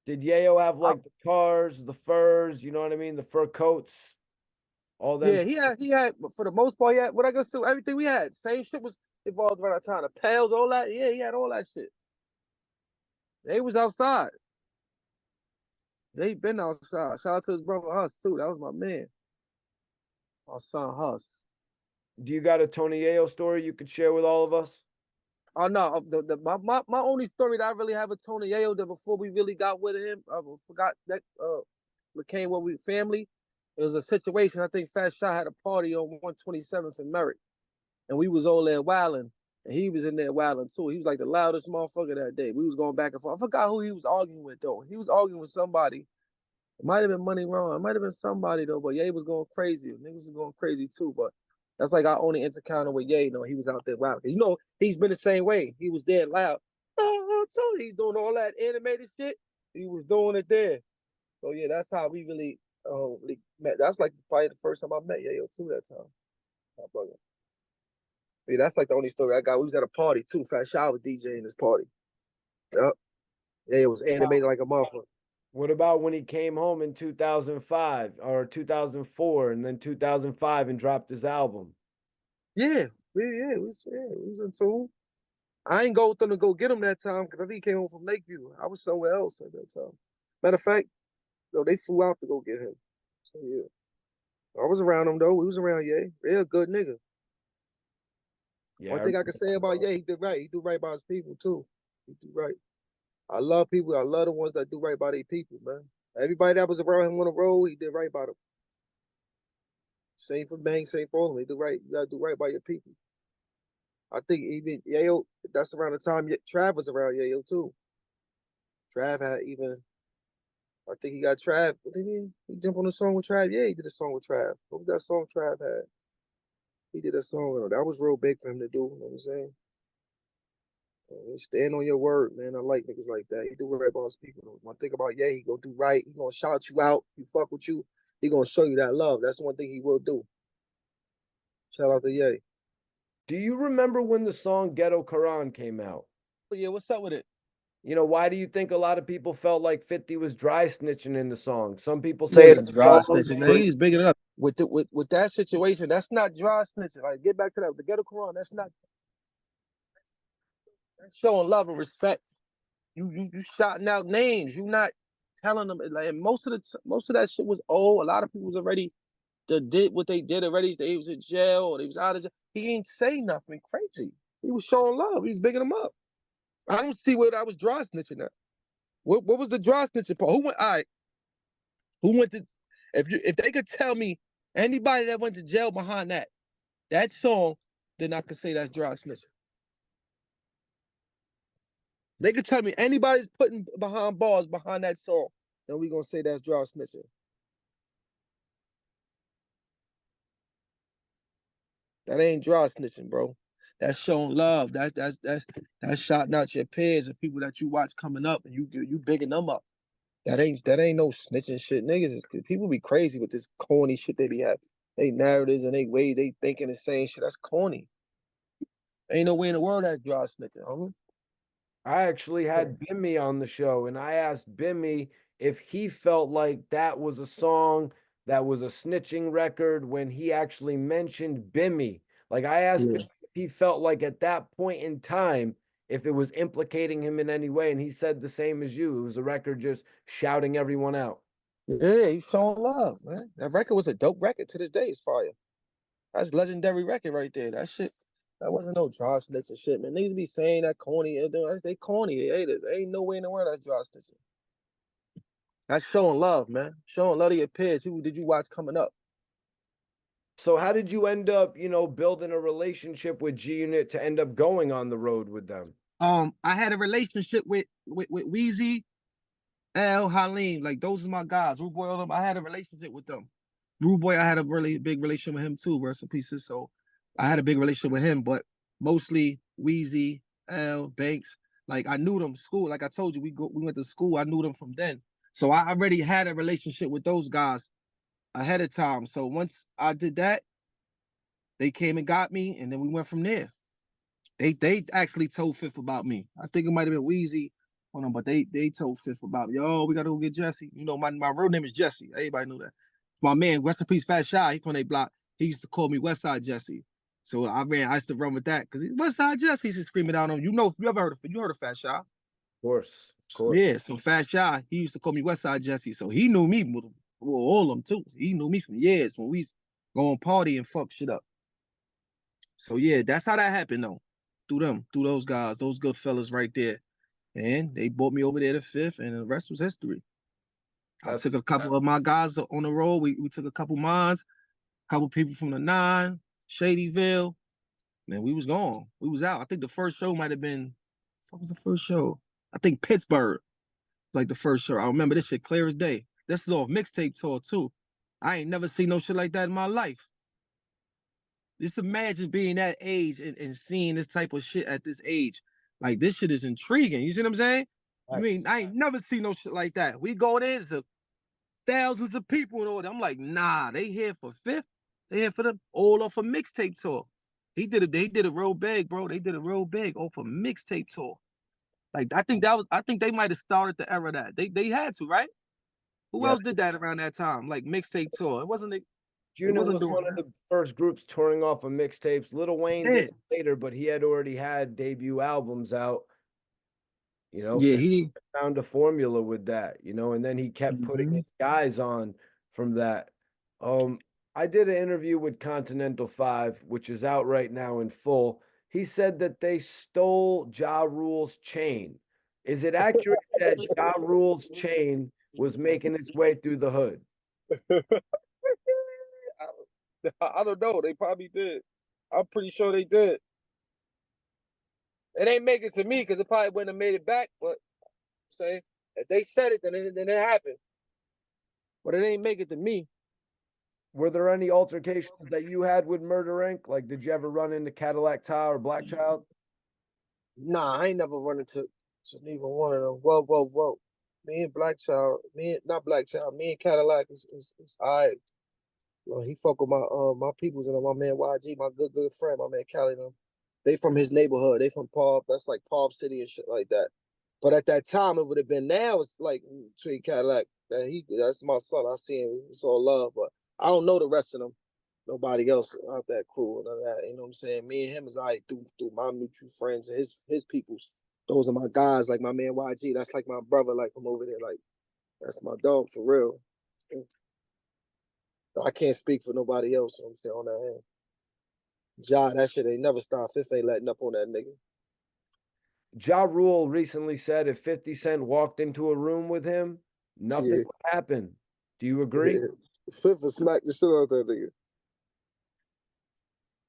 Did Yayo have like the cars, the furs, you know what I mean? The fur coats, all that? Yeah, he had, but for the most part, he had what I guess everything we had. Same shit was involved around that time. The pails, all that. Yeah, he had all that shit. They was outside. They been outside. Shout out to his brother Huss too. That was my man. My son Huss. Do you got a Tony Yayo story you could share with all of us? Oh no, my only story that I really have with Tony Yayo that before we really got with him, I forgot that became what we family. It was a situation. I think Fat Shot had a party on 127th and Merrick, and we was all there wilding, and he was in there wilding too. He was like the loudest motherfucker that day. We was going back and forth. I forgot who he was arguing with though. He was arguing with somebody. It might have been Money Wrong. It might have been somebody though, but Ye was going crazy. Niggas was going crazy too, but that's like our only encounter with Ye. You know, he was out there wilding. You know, he's been the same way. He was there loud. Oh, Tony, he's doing all that animated shit. He was doing it there. So yeah, that's how we really met. That's like probably the first time I met Yayo too that time. My brother. Yeah, that's like the only story I got. We was at a party too. Fat Shaw was DJing this party. Yep. Yeah, it was animated like a motherfucker. What about when he came home in 2005 or 2004 and then 2005 and dropped his album? Yeah, we was in tune. I ain't go with them to go get him that time because I think he came home from Lakeview. I was somewhere else at that time. Matter of fact, they flew out to go get him. So yeah. I was around him though. We was around Ye. Real good nigga. Yeah. One thing I can say about Ye, he did right. He do right by his people too. He do right. I love people. I love the ones that do right by their people, man. Everybody that was around him on the road, he did right by them. Same for Bang, same for all of them. He do right. You gotta do right by your people. I think even Yayo, that's around the time Trav was around Yayo too. Trav had even, I think he got Trav. What did he jump on the song with Trav? Yeah, he did a song with Trav. What was that song Trav had? He did a song. That was real big for him to do. You know what I'm saying? Stand on your word, man. I like niggas like that. He do right by his people. One thing about he gonna do right. He gonna shout you out. He fuck with you. He gonna show you that love. That's one thing he will do. Shout out to Ye. Do you remember when the song Ghetto Quran came out? But yeah, what's up with it? You know, why do you think a lot of people felt like 50 was dry snitching in the song? Some people say it's dry snitching. Man, he's bigging it up. With that situation, that's not dry snitching. Like, get back to that. The Ghetto Quran, that's showing love and respect. You shouting out names. You not telling them, like most of that shit was old. A lot of people was already did what they did already. They was in jail or they was out of jail. He ain't say nothing crazy. He was showing love. He was bigging them up. I don't see where that was dry snitching at. What was the dry snitching part? Who went? All right. Who went to? If they could tell me anybody that went to jail behind that song, then I could say that's dry snitching. They could tell me anybody's putting behind bars behind that song, then we gonna say that's dry snitching. That ain't dry snitching, bro. That's showing love. That's shouting out your peers and people that you watch coming up, and you bigging them up. That ain't no snitching shit. Niggas people be crazy with this corny shit they be having. They narratives and they way they thinking and saying shit. That's corny. Ain't no way in the world that's dry snitching, homie. I actually had Bimmy on the show, and I asked Bimmy if he felt like that was a song that was a snitching record when he actually mentioned Bimmy. Like I asked Bimmy if he felt like at that point in time, if it was implicating him in any way, and he said the same as you. It was a record just shouting everyone out. Yeah, he's showing love, man. That record was a dope record to this day. It's fire. That's legendary record right there. That shit, that wasn't no dry snitching shit, man. Niggas be saying that corny. They corny. They hate it. There ain't no way in the world that's dry snitching. That's showing love, man. Showing love to your peers. Who did you watch coming up? So how did you end up, building a relationship with G Unit to end up going on the road with them? I had a relationship with Weezy, L, Halim. Like those are my guys. Rude Boy, all them. I had a relationship with them. Rude Boy, I had a really big relationship with him too. Rest in pieces. So I had a big relationship with him, but mostly Weezy, L, Banks. Like I knew them school. Like I told you, we went to school. I knew them from then. So I already had a relationship with those guys ahead of time. So once I did that, they came and got me, and then we went from there. They actually told Fifth about me. I think it might have been Weezy on them, but they told Fifth about me. Yo, we gotta go get Jesse. You know, my real name is Jesse. Everybody knew that. My man, rest in peace, Fat Shy. He from their block. He used to call me Westside Jesse. So I used to run with that because Westside Jesse used to scream it out on him. You ever heard of Fat Shy? Of course, of course. Yeah, so Fat Shy, he used to call me Westside Jesse. So he knew me with all of them too. He knew me from years when we used to go on party and fuck shit up. So yeah, that's how that happened though. Through those guys, those good fellas right there. And they brought me over there to Fifth, and the rest was history. I took a couple of my guys on the road. We took a couple mines, a couple people from the 9, Shadyville. Man, we was gone. We was out. I think the first show might have been, what was the first show? I think Pittsburgh, like the first show. I remember this shit clear as day. This is off mixtape tour too. I ain't never seen no shit like that in my life. Just imagine being that age and seeing this type of shit at this age. Like this shit is intriguing. You see what I'm saying? Nice. I ain't never seen no shit like that. We go there, there's thousands of people and all that. I'm like, nah, they here for Fifth. They here for the all off a mixtape tour. They did it real big, bro. They did it real big off a mixtape tour. Like I think they might have started the era that. They had to, right? Who else did that around that time? Like mixtape tour. It wasn't Unit was one of the first groups touring off of mixtapes. Lil Wayne did it later, but he had already had debut albums out. Yeah, he found a formula with that, and then he kept putting his guys on from that. I did an interview with Continental 5, which is out right now in full. He said that they stole Ja Rule's chain. Is it accurate that Ja Rule's chain was making its way through the hood? I don't know. They probably did. I'm pretty sure they did. It ain't make it to me because it probably wouldn't have made it back. But say if they said it, then it happened. But it ain't make it to me. Were there any altercations that you had with Murder Inc? Like, did you ever run into Cadillac Ty or Black Child? Nah, I ain't never run into neither one of them. Whoa. Me and Black Child, not Black Child, me and Cadillac is all right. Well, he fuck with my peoples and my man YG, my good friend, my man Cali. Them. They from his neighborhood. They from Palm. That's like Palm City and shit like that. But at that time, it would have been now. It's like between Cadillac. That's my son. I see him. It's all love. But I don't know the rest of them. Nobody else out that crew or none of that. You know what I'm saying? Me and him is like through my mutual friends and his peoples. Those are my guys. Like my man YG. That's like my brother. Like from over there. Like That's my dog for real. I can't speak for nobody else. I'm saying on that end. Ja, that shit ain't never stopped. Fifth ain't letting up on that nigga. Ja Rule recently said if 50 Cent walked into a room with him, nothing would happen. Do you agree? Yeah. Fifth will smack the shit out of that nigga.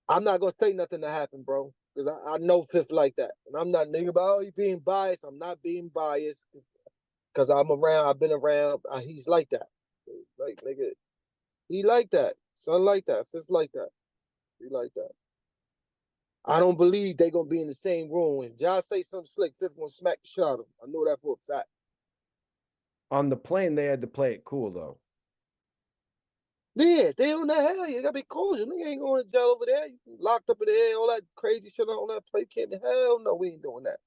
I'm not gonna say nothing to happen, bro, because I know Fifth like that, and I'm not nigga about you being biased. I'm not being biased because I'm around. I've been around. He's like that. Like nigga, he like that. Son like that. Fifth like that. He like that. I don't believe they gonna be in the same room. When John say something slick, Fifth gonna smack the shit out of him. I know that for a fact. On the plane, they had to play it cool, though. Yeah, they on that hell. You gotta be cool. You nigga ain't going to jail over there. You locked up in the air, all that crazy shit on that plate. Can't be hell no, we ain't doing that.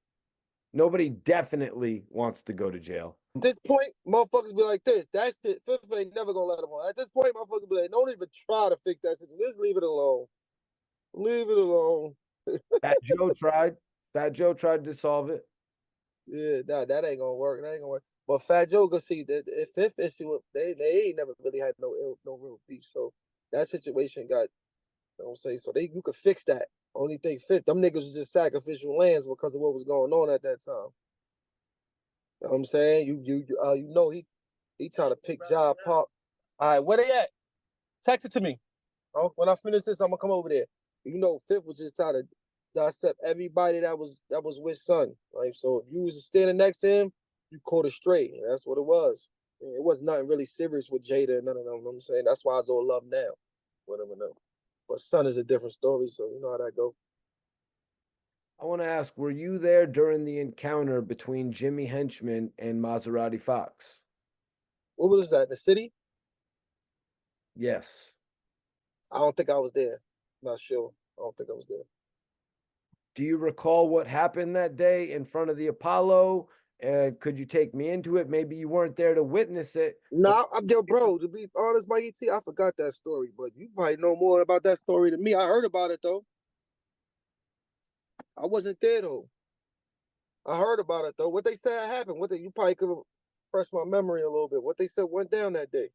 Nobody definitely wants to go to jail. At this point, motherfuckers be like this. That shit, Fifth ain't never gonna let them on. At this point, motherfuckers be like, don't even try to fix that shit. Just leave it alone. Leave it alone. Fat Joe tried. Fat Joe tried to solve it. Yeah, that ain't gonna work. That ain't gonna work. But Fat Joe go see that the Fifth issue, they ain't never really had no real beef. So that situation got, you know what I'm saying? So you could fix that. Only thing Fifth, them niggas was just sacrificial lambs because of what was going on at that time. You know what I'm saying? You know he trying to pick job pop. All right, where they at? Text it to me. Oh, when I finish this, I'm gonna come over there. You know, Fifth was just trying to dissect everybody that was with Son. Right. So if you was standing next to him, you caught a stray. And that's what it was. It was nothing really serious with Jada and none of them. You know what I'm saying? That's why it's all love now. Whatever no. But Son is a different story, so you know how that go. I want to ask, were you there during the encounter between Jimmy Henchman and Maserati Fox? What was that? The city? Yes. I don't think I was there. Not sure. I don't think I was there. Do you recall what happened that day in front of the Apollo? Could you take me into it? Maybe you weren't there to witness it. Nah, I'm there, bro. To be honest, Mikey T, I forgot that story, but you probably know more about that story than me. I heard about it though. I wasn't there though. I heard about it though. What they said happened. You probably could refresh my memory a little bit. What they said went down that day.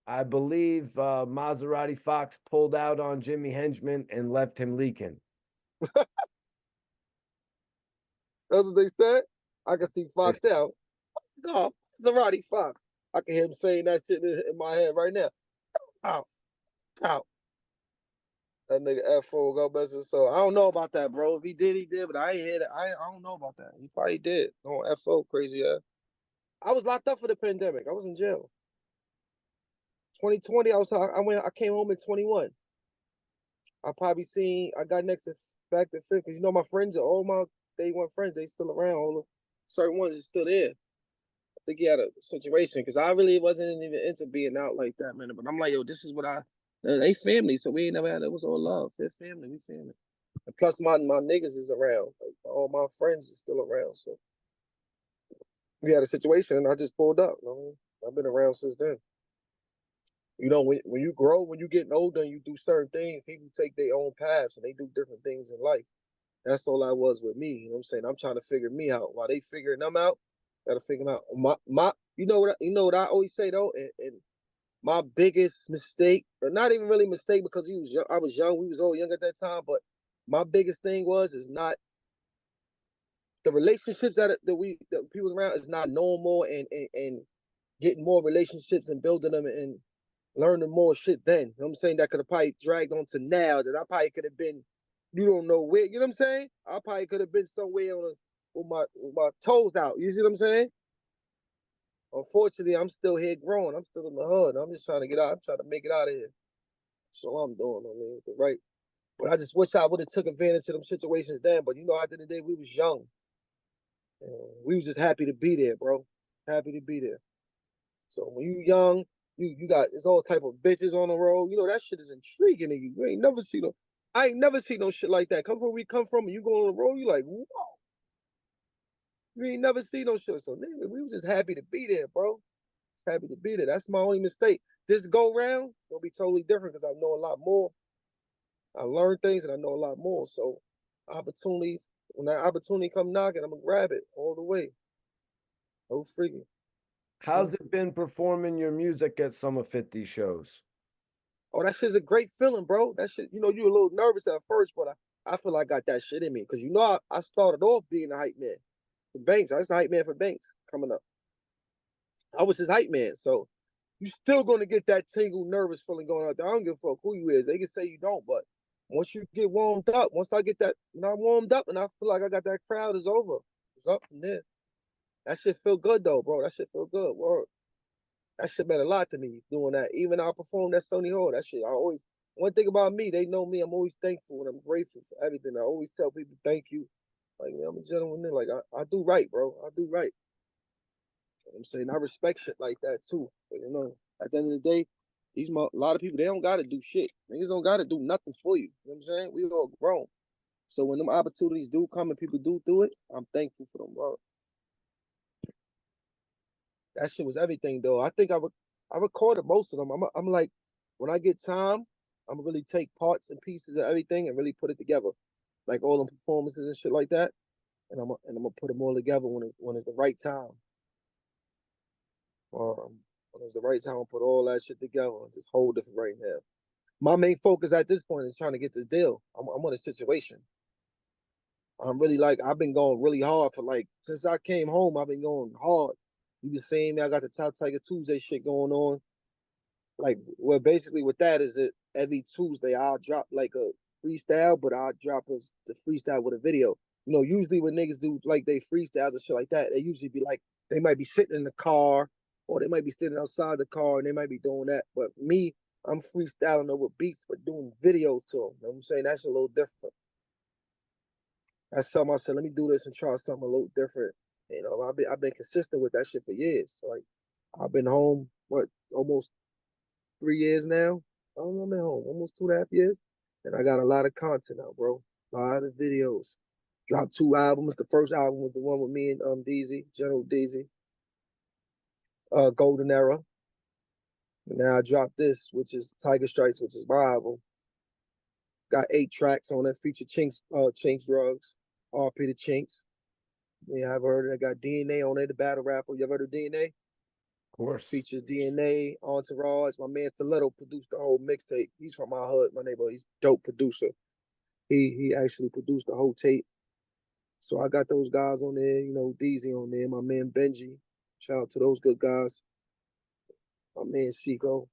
I believe Maserati Fox pulled out on Jimmy Henchman and left him leaking. That's what they said. I can see Fox now. No, Maserati Fox. I can hear him saying that shit in my head right now. Ow, ow. That nigga F4 go messing. So I don't know about that, bro. If he did, he did. But I ain't hear that. I don't know about that. He probably did. No F4 crazy ass. I was locked up for the pandemic. I was in jail. 2020, I came home in 21. I got next to back to fifth because you know my friends are all my day one friends. They still around. All the certain ones are still there. I think he had a situation because I really wasn't even into being out like that, man. But I'm like, yo, this is what they family, so we ain't never had. It was all love. They're family. We family. And plus, my niggas is around. Like, all my friends is still around. So we had a situation, and I just pulled up. You know? I've been around since then. You know, when you grow, when you getting older and you do certain things, people take their own paths and they do different things in life. That's all I was with me. You know what I'm saying? I'm trying to figure me out. While they figuring them out, gotta figure them out. You know what I always say though, and my biggest mistake, or not even really mistake because he was young, I was young, we was all young at that time, but my biggest thing is not the relationships that people's around is not normal and getting more relationships and building them and learning more shit then. You know what I'm saying? That could have probably dragged on to now. That I probably could have been, you don't know where, you know what I'm saying? I probably could have been somewhere with my toes out. You see what I'm saying? Unfortunately, I'm still here growing. I'm still in the hood. I'm just trying to get out. I'm trying to make it out of here. That's all I'm doing. I mean, right. But I just wish I would have took advantage of them situations then. But you know, at the end of the day, we was young. We was just happy to be there, bro. Happy to be there. So when you young, you got it's all type of bitches on the road. You know that shit is intriguing to you. You ain't never seen no. I ain't never seen no shit like that. Come from where we come from, and you go on the road, you like, whoa. You ain't never seen no shit. So nigga, we was just happy to be there, bro. Just happy to be there. That's my only mistake. This go round gonna be totally different because I know a lot more. I learned things and I know a lot more. So opportunities, when that opportunity come knocking, I'm gonna grab it all the way. No freaking. How's it been performing your music at some of 50 shows? Oh, that shit's a great feeling, bro. That shit, you know, you a little nervous at first, but I feel like I got that shit in me. Cause you know, I started off being a hype man for Banks. I was the hype man for Banks coming up. I was his hype man. So you still gonna get that tingle, nervous feeling going out there. I don't give a fuck who you is. They can say you don't, but once you get warmed up, once I get that, when I'm warmed up and I feel like I got that crowd, is over. It's up from there. That shit feel good though, bro. That shit feel good. Word. That shit meant a lot to me doing that. Even I performed at Sony Hall. That shit, I always, one thing about me, they know me, I'm always thankful and I'm grateful for everything. I always tell people thank you. Like, you know, I'm a gentleman. Like, I do right, bro. I do right. You know I'm saying? I respect shit like that too. But, you know, at the end of the day, a lot of people, they don't got to do shit. Niggas don't got to do nothing for you. You know what I'm saying? We all grown. So when them opportunities do come and people do it, I'm thankful for them, bro. That shit was everything, though. I think I recorded most of them. I'm like, when I get time, I'm gonna really take parts and pieces of everything and really put it together, like all the performances and shit like that. And I'm gonna put them all together when it's the right time. When it's the right time, I'll put all that shit together and just hold it right now. My main focus at this point is trying to get this deal. I'm on a situation. I'm really like, I've been going really hard for like, since I came home, I've been going hard. You been seeing me, I got the TopTiger Tuesday shit going on. Like, well, basically what that is, that every Tuesday I'll drop like a freestyle, but I'll drop the freestyle with a video. You know, usually when niggas do like they freestyles and shit like that, they usually be like, they might be sitting in the car or they might be sitting outside the car and they might be doing that. But me, I'm freestyling over beats, but doing videos to them. You know what I'm saying? That's a little different. That's something I said, let me do this and try something a little different. You know, I've been consistent with that shit for years. Like, I've been home, what, almost 3 years now. I don't know, I'm at home almost 2.5 years, and I got a lot of content out, bro. A lot of videos. Dropped 2 albums. The first album was the one with me and DZ, General DZ, Golden Era. And now I dropped this, which is Tiger Stripes, which is my album. Got 8 tracks on it. Feature Chinx, Chinx Drugs, RP to Chinx. Yeah, I've heard it. I got DNA on it, the battle rapper. You ever heard of DNA? Of course. Features DNA, Entourage. My man Stiletto produced the whole mixtape. He's from my hood, my neighborhood. He's a dope producer. He actually produced the whole tape. So I got those guys on there, you know, DZ on there, my man Benji. Shout out to those good guys. My man Chico.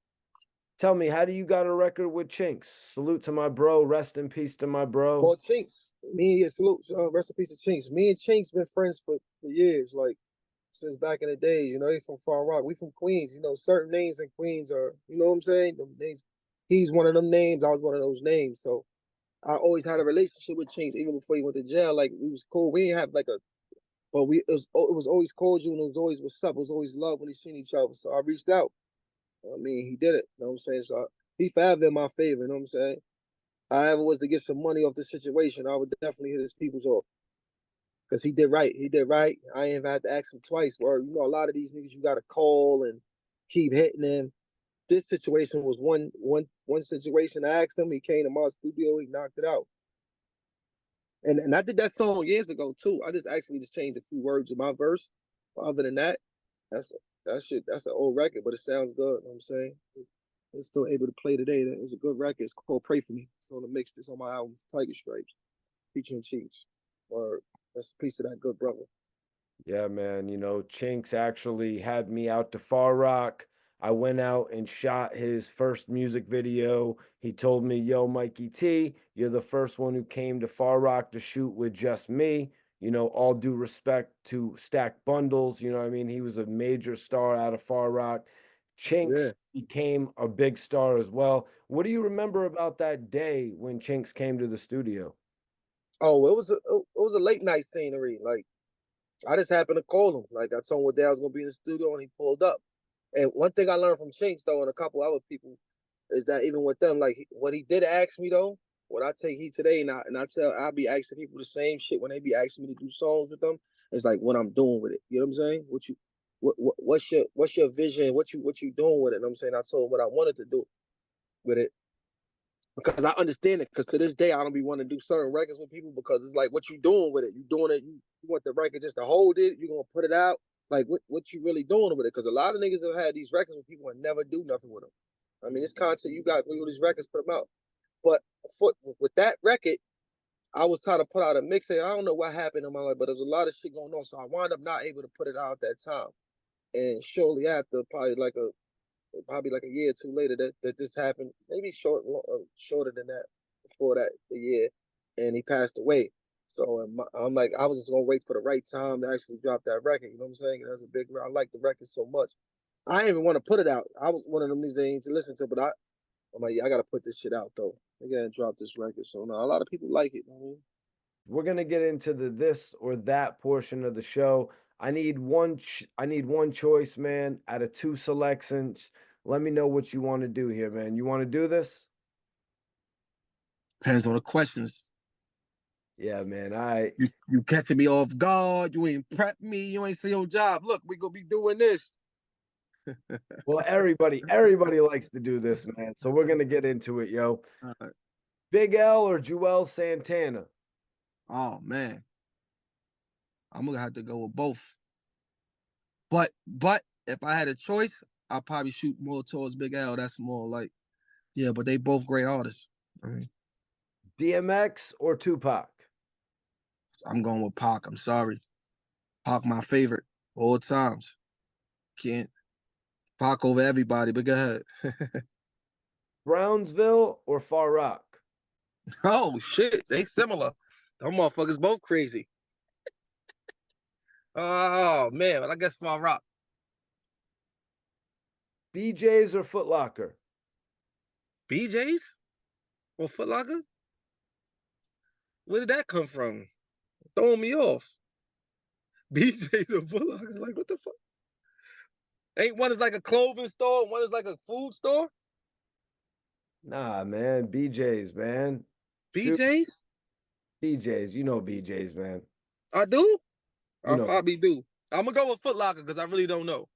Tell me, how do you got a record with Chinx? Salute to my bro. Rest in peace to my bro. Well, Chinx, me and salute, rest in peace to Chinx. Me and Chinx been friends for years, like since back in the days. You know, he's from Far Rock. We from Queens. You know, certain names in Queens are, you know what I'm saying? Them names. He's one of them names. I was one of those names. So I always had a relationship with Chinx even before he went to jail. Like, we was cool. We didn't have like a, but it was always cordial and it was always what's up. It was always love when he seen each other. So I reached out. I mean, he did it. You know what I'm saying? So he forever in my favor. You know what I'm saying? If I ever was to get some money off the situation, I would definitely hit his people's off. Because he did right. He did right. I ain't even had to ask him twice. Or, you know, a lot of these niggas you gotta call and keep hitting them. This situation was one situation. I asked him, he came to my studio, he knocked it out. And I did that song years ago too. I just actually just changed a few words in my verse. But other than that, that's that's an old record, but it sounds good. You know what I'm saying? It's still able to play today. It's a good record. It's called Pray For Me. It's on the mix. It's on my album, Tiger Stripes, featuring Chinx. Or that's a piece of that good brother. Yeah, man. You know, Chinx actually had me out to Far Rock. I went out and shot his first music video. He told me, yo, Mikey T, you're the first one who came to Far Rock to shoot with just me. You know, all due respect to Stack Bundles. You know what I mean? He was a major star out of Far Rock. Chinx Yeah. became a big star as well. What do you remember about that day when Chinx came to the studio? Oh, it was a late night scenery. Like, I just happened to call him. Like, I told him what day I was gonna be in the studio, and he pulled up. And one thing I learned from Chinx though, and a couple other people, is that even with them, like what he did ask me though, what I take heat today, and I'll be asking people the same shit when they be asking me to do songs with them. It's like what I'm doing with it. You know what I'm saying? What's your vision? What you doing with it? You know what I'm saying? I told him what I wanted to do with it because I understand it. Because to this day, I don't be wanting to do certain records with people because it's like what you doing with it. You doing it. You want the record just to hold it. You gonna put it out. Like, what you really doing with it? Because a lot of niggas have had these records with people and never do nothing with them. I mean, it's content you got with these records, put them out. But with that record, I was trying to put out a mixtape. I don't know what happened in my life, but there's a lot of shit going on. So I wound up not able to put it out at that time. And shortly after, probably like a year or two later, that this happened. Maybe shorter than that, before that, a year, and he passed away. So I'm like, I was just gonna wait for the right time to actually drop that record. You know what I'm saying? And that's a big. I like the record so much. I didn't even want to put it out. I was one of them things they need to listen to, but I'm like, yeah, I gotta put this shit out though. I gotta drop this record. So no, a lot of people like it. You know what I mean? We're gonna get into the this or that portion of the show. I need one choice, man, out of two selections. Let me know what you want to do here, man. You want to do this? Depends on the questions. Yeah, man. You catching me off guard. You ain't prep me. You ain't say your job. Look, we gonna be doing this. Well, everybody likes to do this, man. So we're gonna get into it, yo. All right. Big L or Joel Santana? Oh man, I'm gonna have to go with both. But if I had a choice, I'd probably shoot more towards Big L. That's more like, yeah, but they both great artists. I mean, DMX or Tupac? I'm going with Pac. I'm sorry. Pac, my favorite all times. Can't Pac over everybody, but go ahead. Brownsville or Far Rock? Oh shit, they similar. Them motherfuckers both crazy. Oh man, but I guess Far Rock. BJ's or Foot Locker? BJ's or Foot Locker? Where did that come from? Throwing me off. BJ's or Foot Locker? Like what the fuck? Ain't one is like a clothing store, one is like a food store. Nah, man. BJ's, man. BJ's? BJ's. You know BJ's, man. I do? You I know. probably do. I'm gonna go with Foot Locker because I really don't know.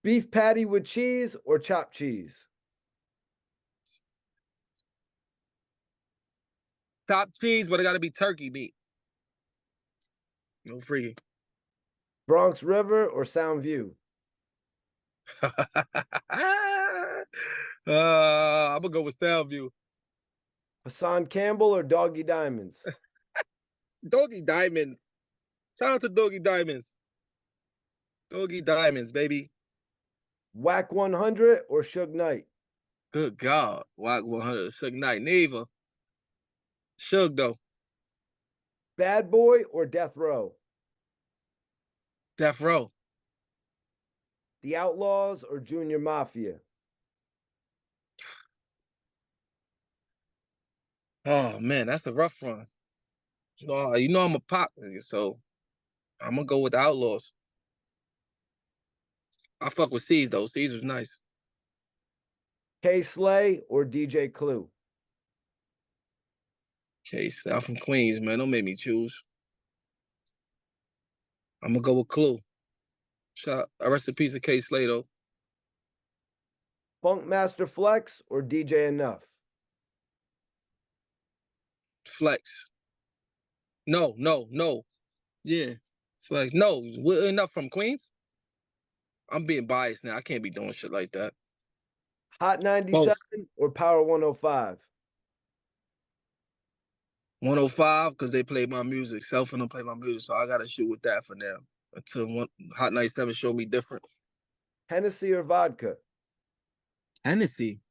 Beef patty with cheese or chopped cheese? Top cheese, but it gotta be turkey meat. No freaking. Bronx River or Sound View? I'm gonna go with Soundview. Hassan Campbell or Doggy Diamonds? Doggy Diamonds. Shout out to Doggy Diamonds. Doggy Diamonds, baby. Whack 100 or Suge Knight? Good God. Whack 100. Suge Knight. Neither. Suge, though. Bad Boy or Death Row? Death Row. The Outlaws or Junior Mafia? Oh, man, that's a rough one. You know I'm a pop nigga, so I'm gonna go with the Outlaws. I fuck with C's, though. C's was nice. K Slay or DJ Clue? Case, I'm from Queens, man. Don't make me choose. I'm gonna go with Clue. Shout rest in peace to K Slato. Funk Master Flex or DJ Enough? Flex. No. Yeah. Flex. No, we're enough from Queens. I'm being biased now. I can't be doing shit like that. Hot 97 Both. or Power 105? 105 because they play my music. Self and them play my music, so I gotta shoot with that for now. Until Hot 97 show me different. Hennessy or vodka? Hennessy.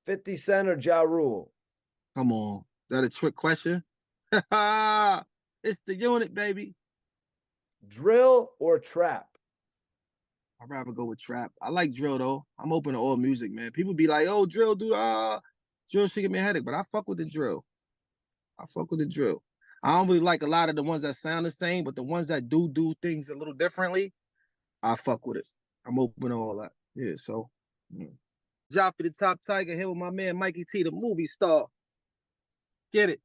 50 Cent or Ja Rule? Come on. Is that a trick question? It's the unit, baby. Drill or trap? I'd rather go with trap. I like drill though. I'm open to all music, man. People be like, "Oh, drill, dude, drill should give me a headache," but I fuck with the drill. I fuck with the drill. I don't really like a lot of the ones that sound the same, but the ones that do things a little differently, I fuck with it. I'm open to all that. Yeah, so. Joffy the Top Tiger here with my man Mikey T, the movie star. Get it.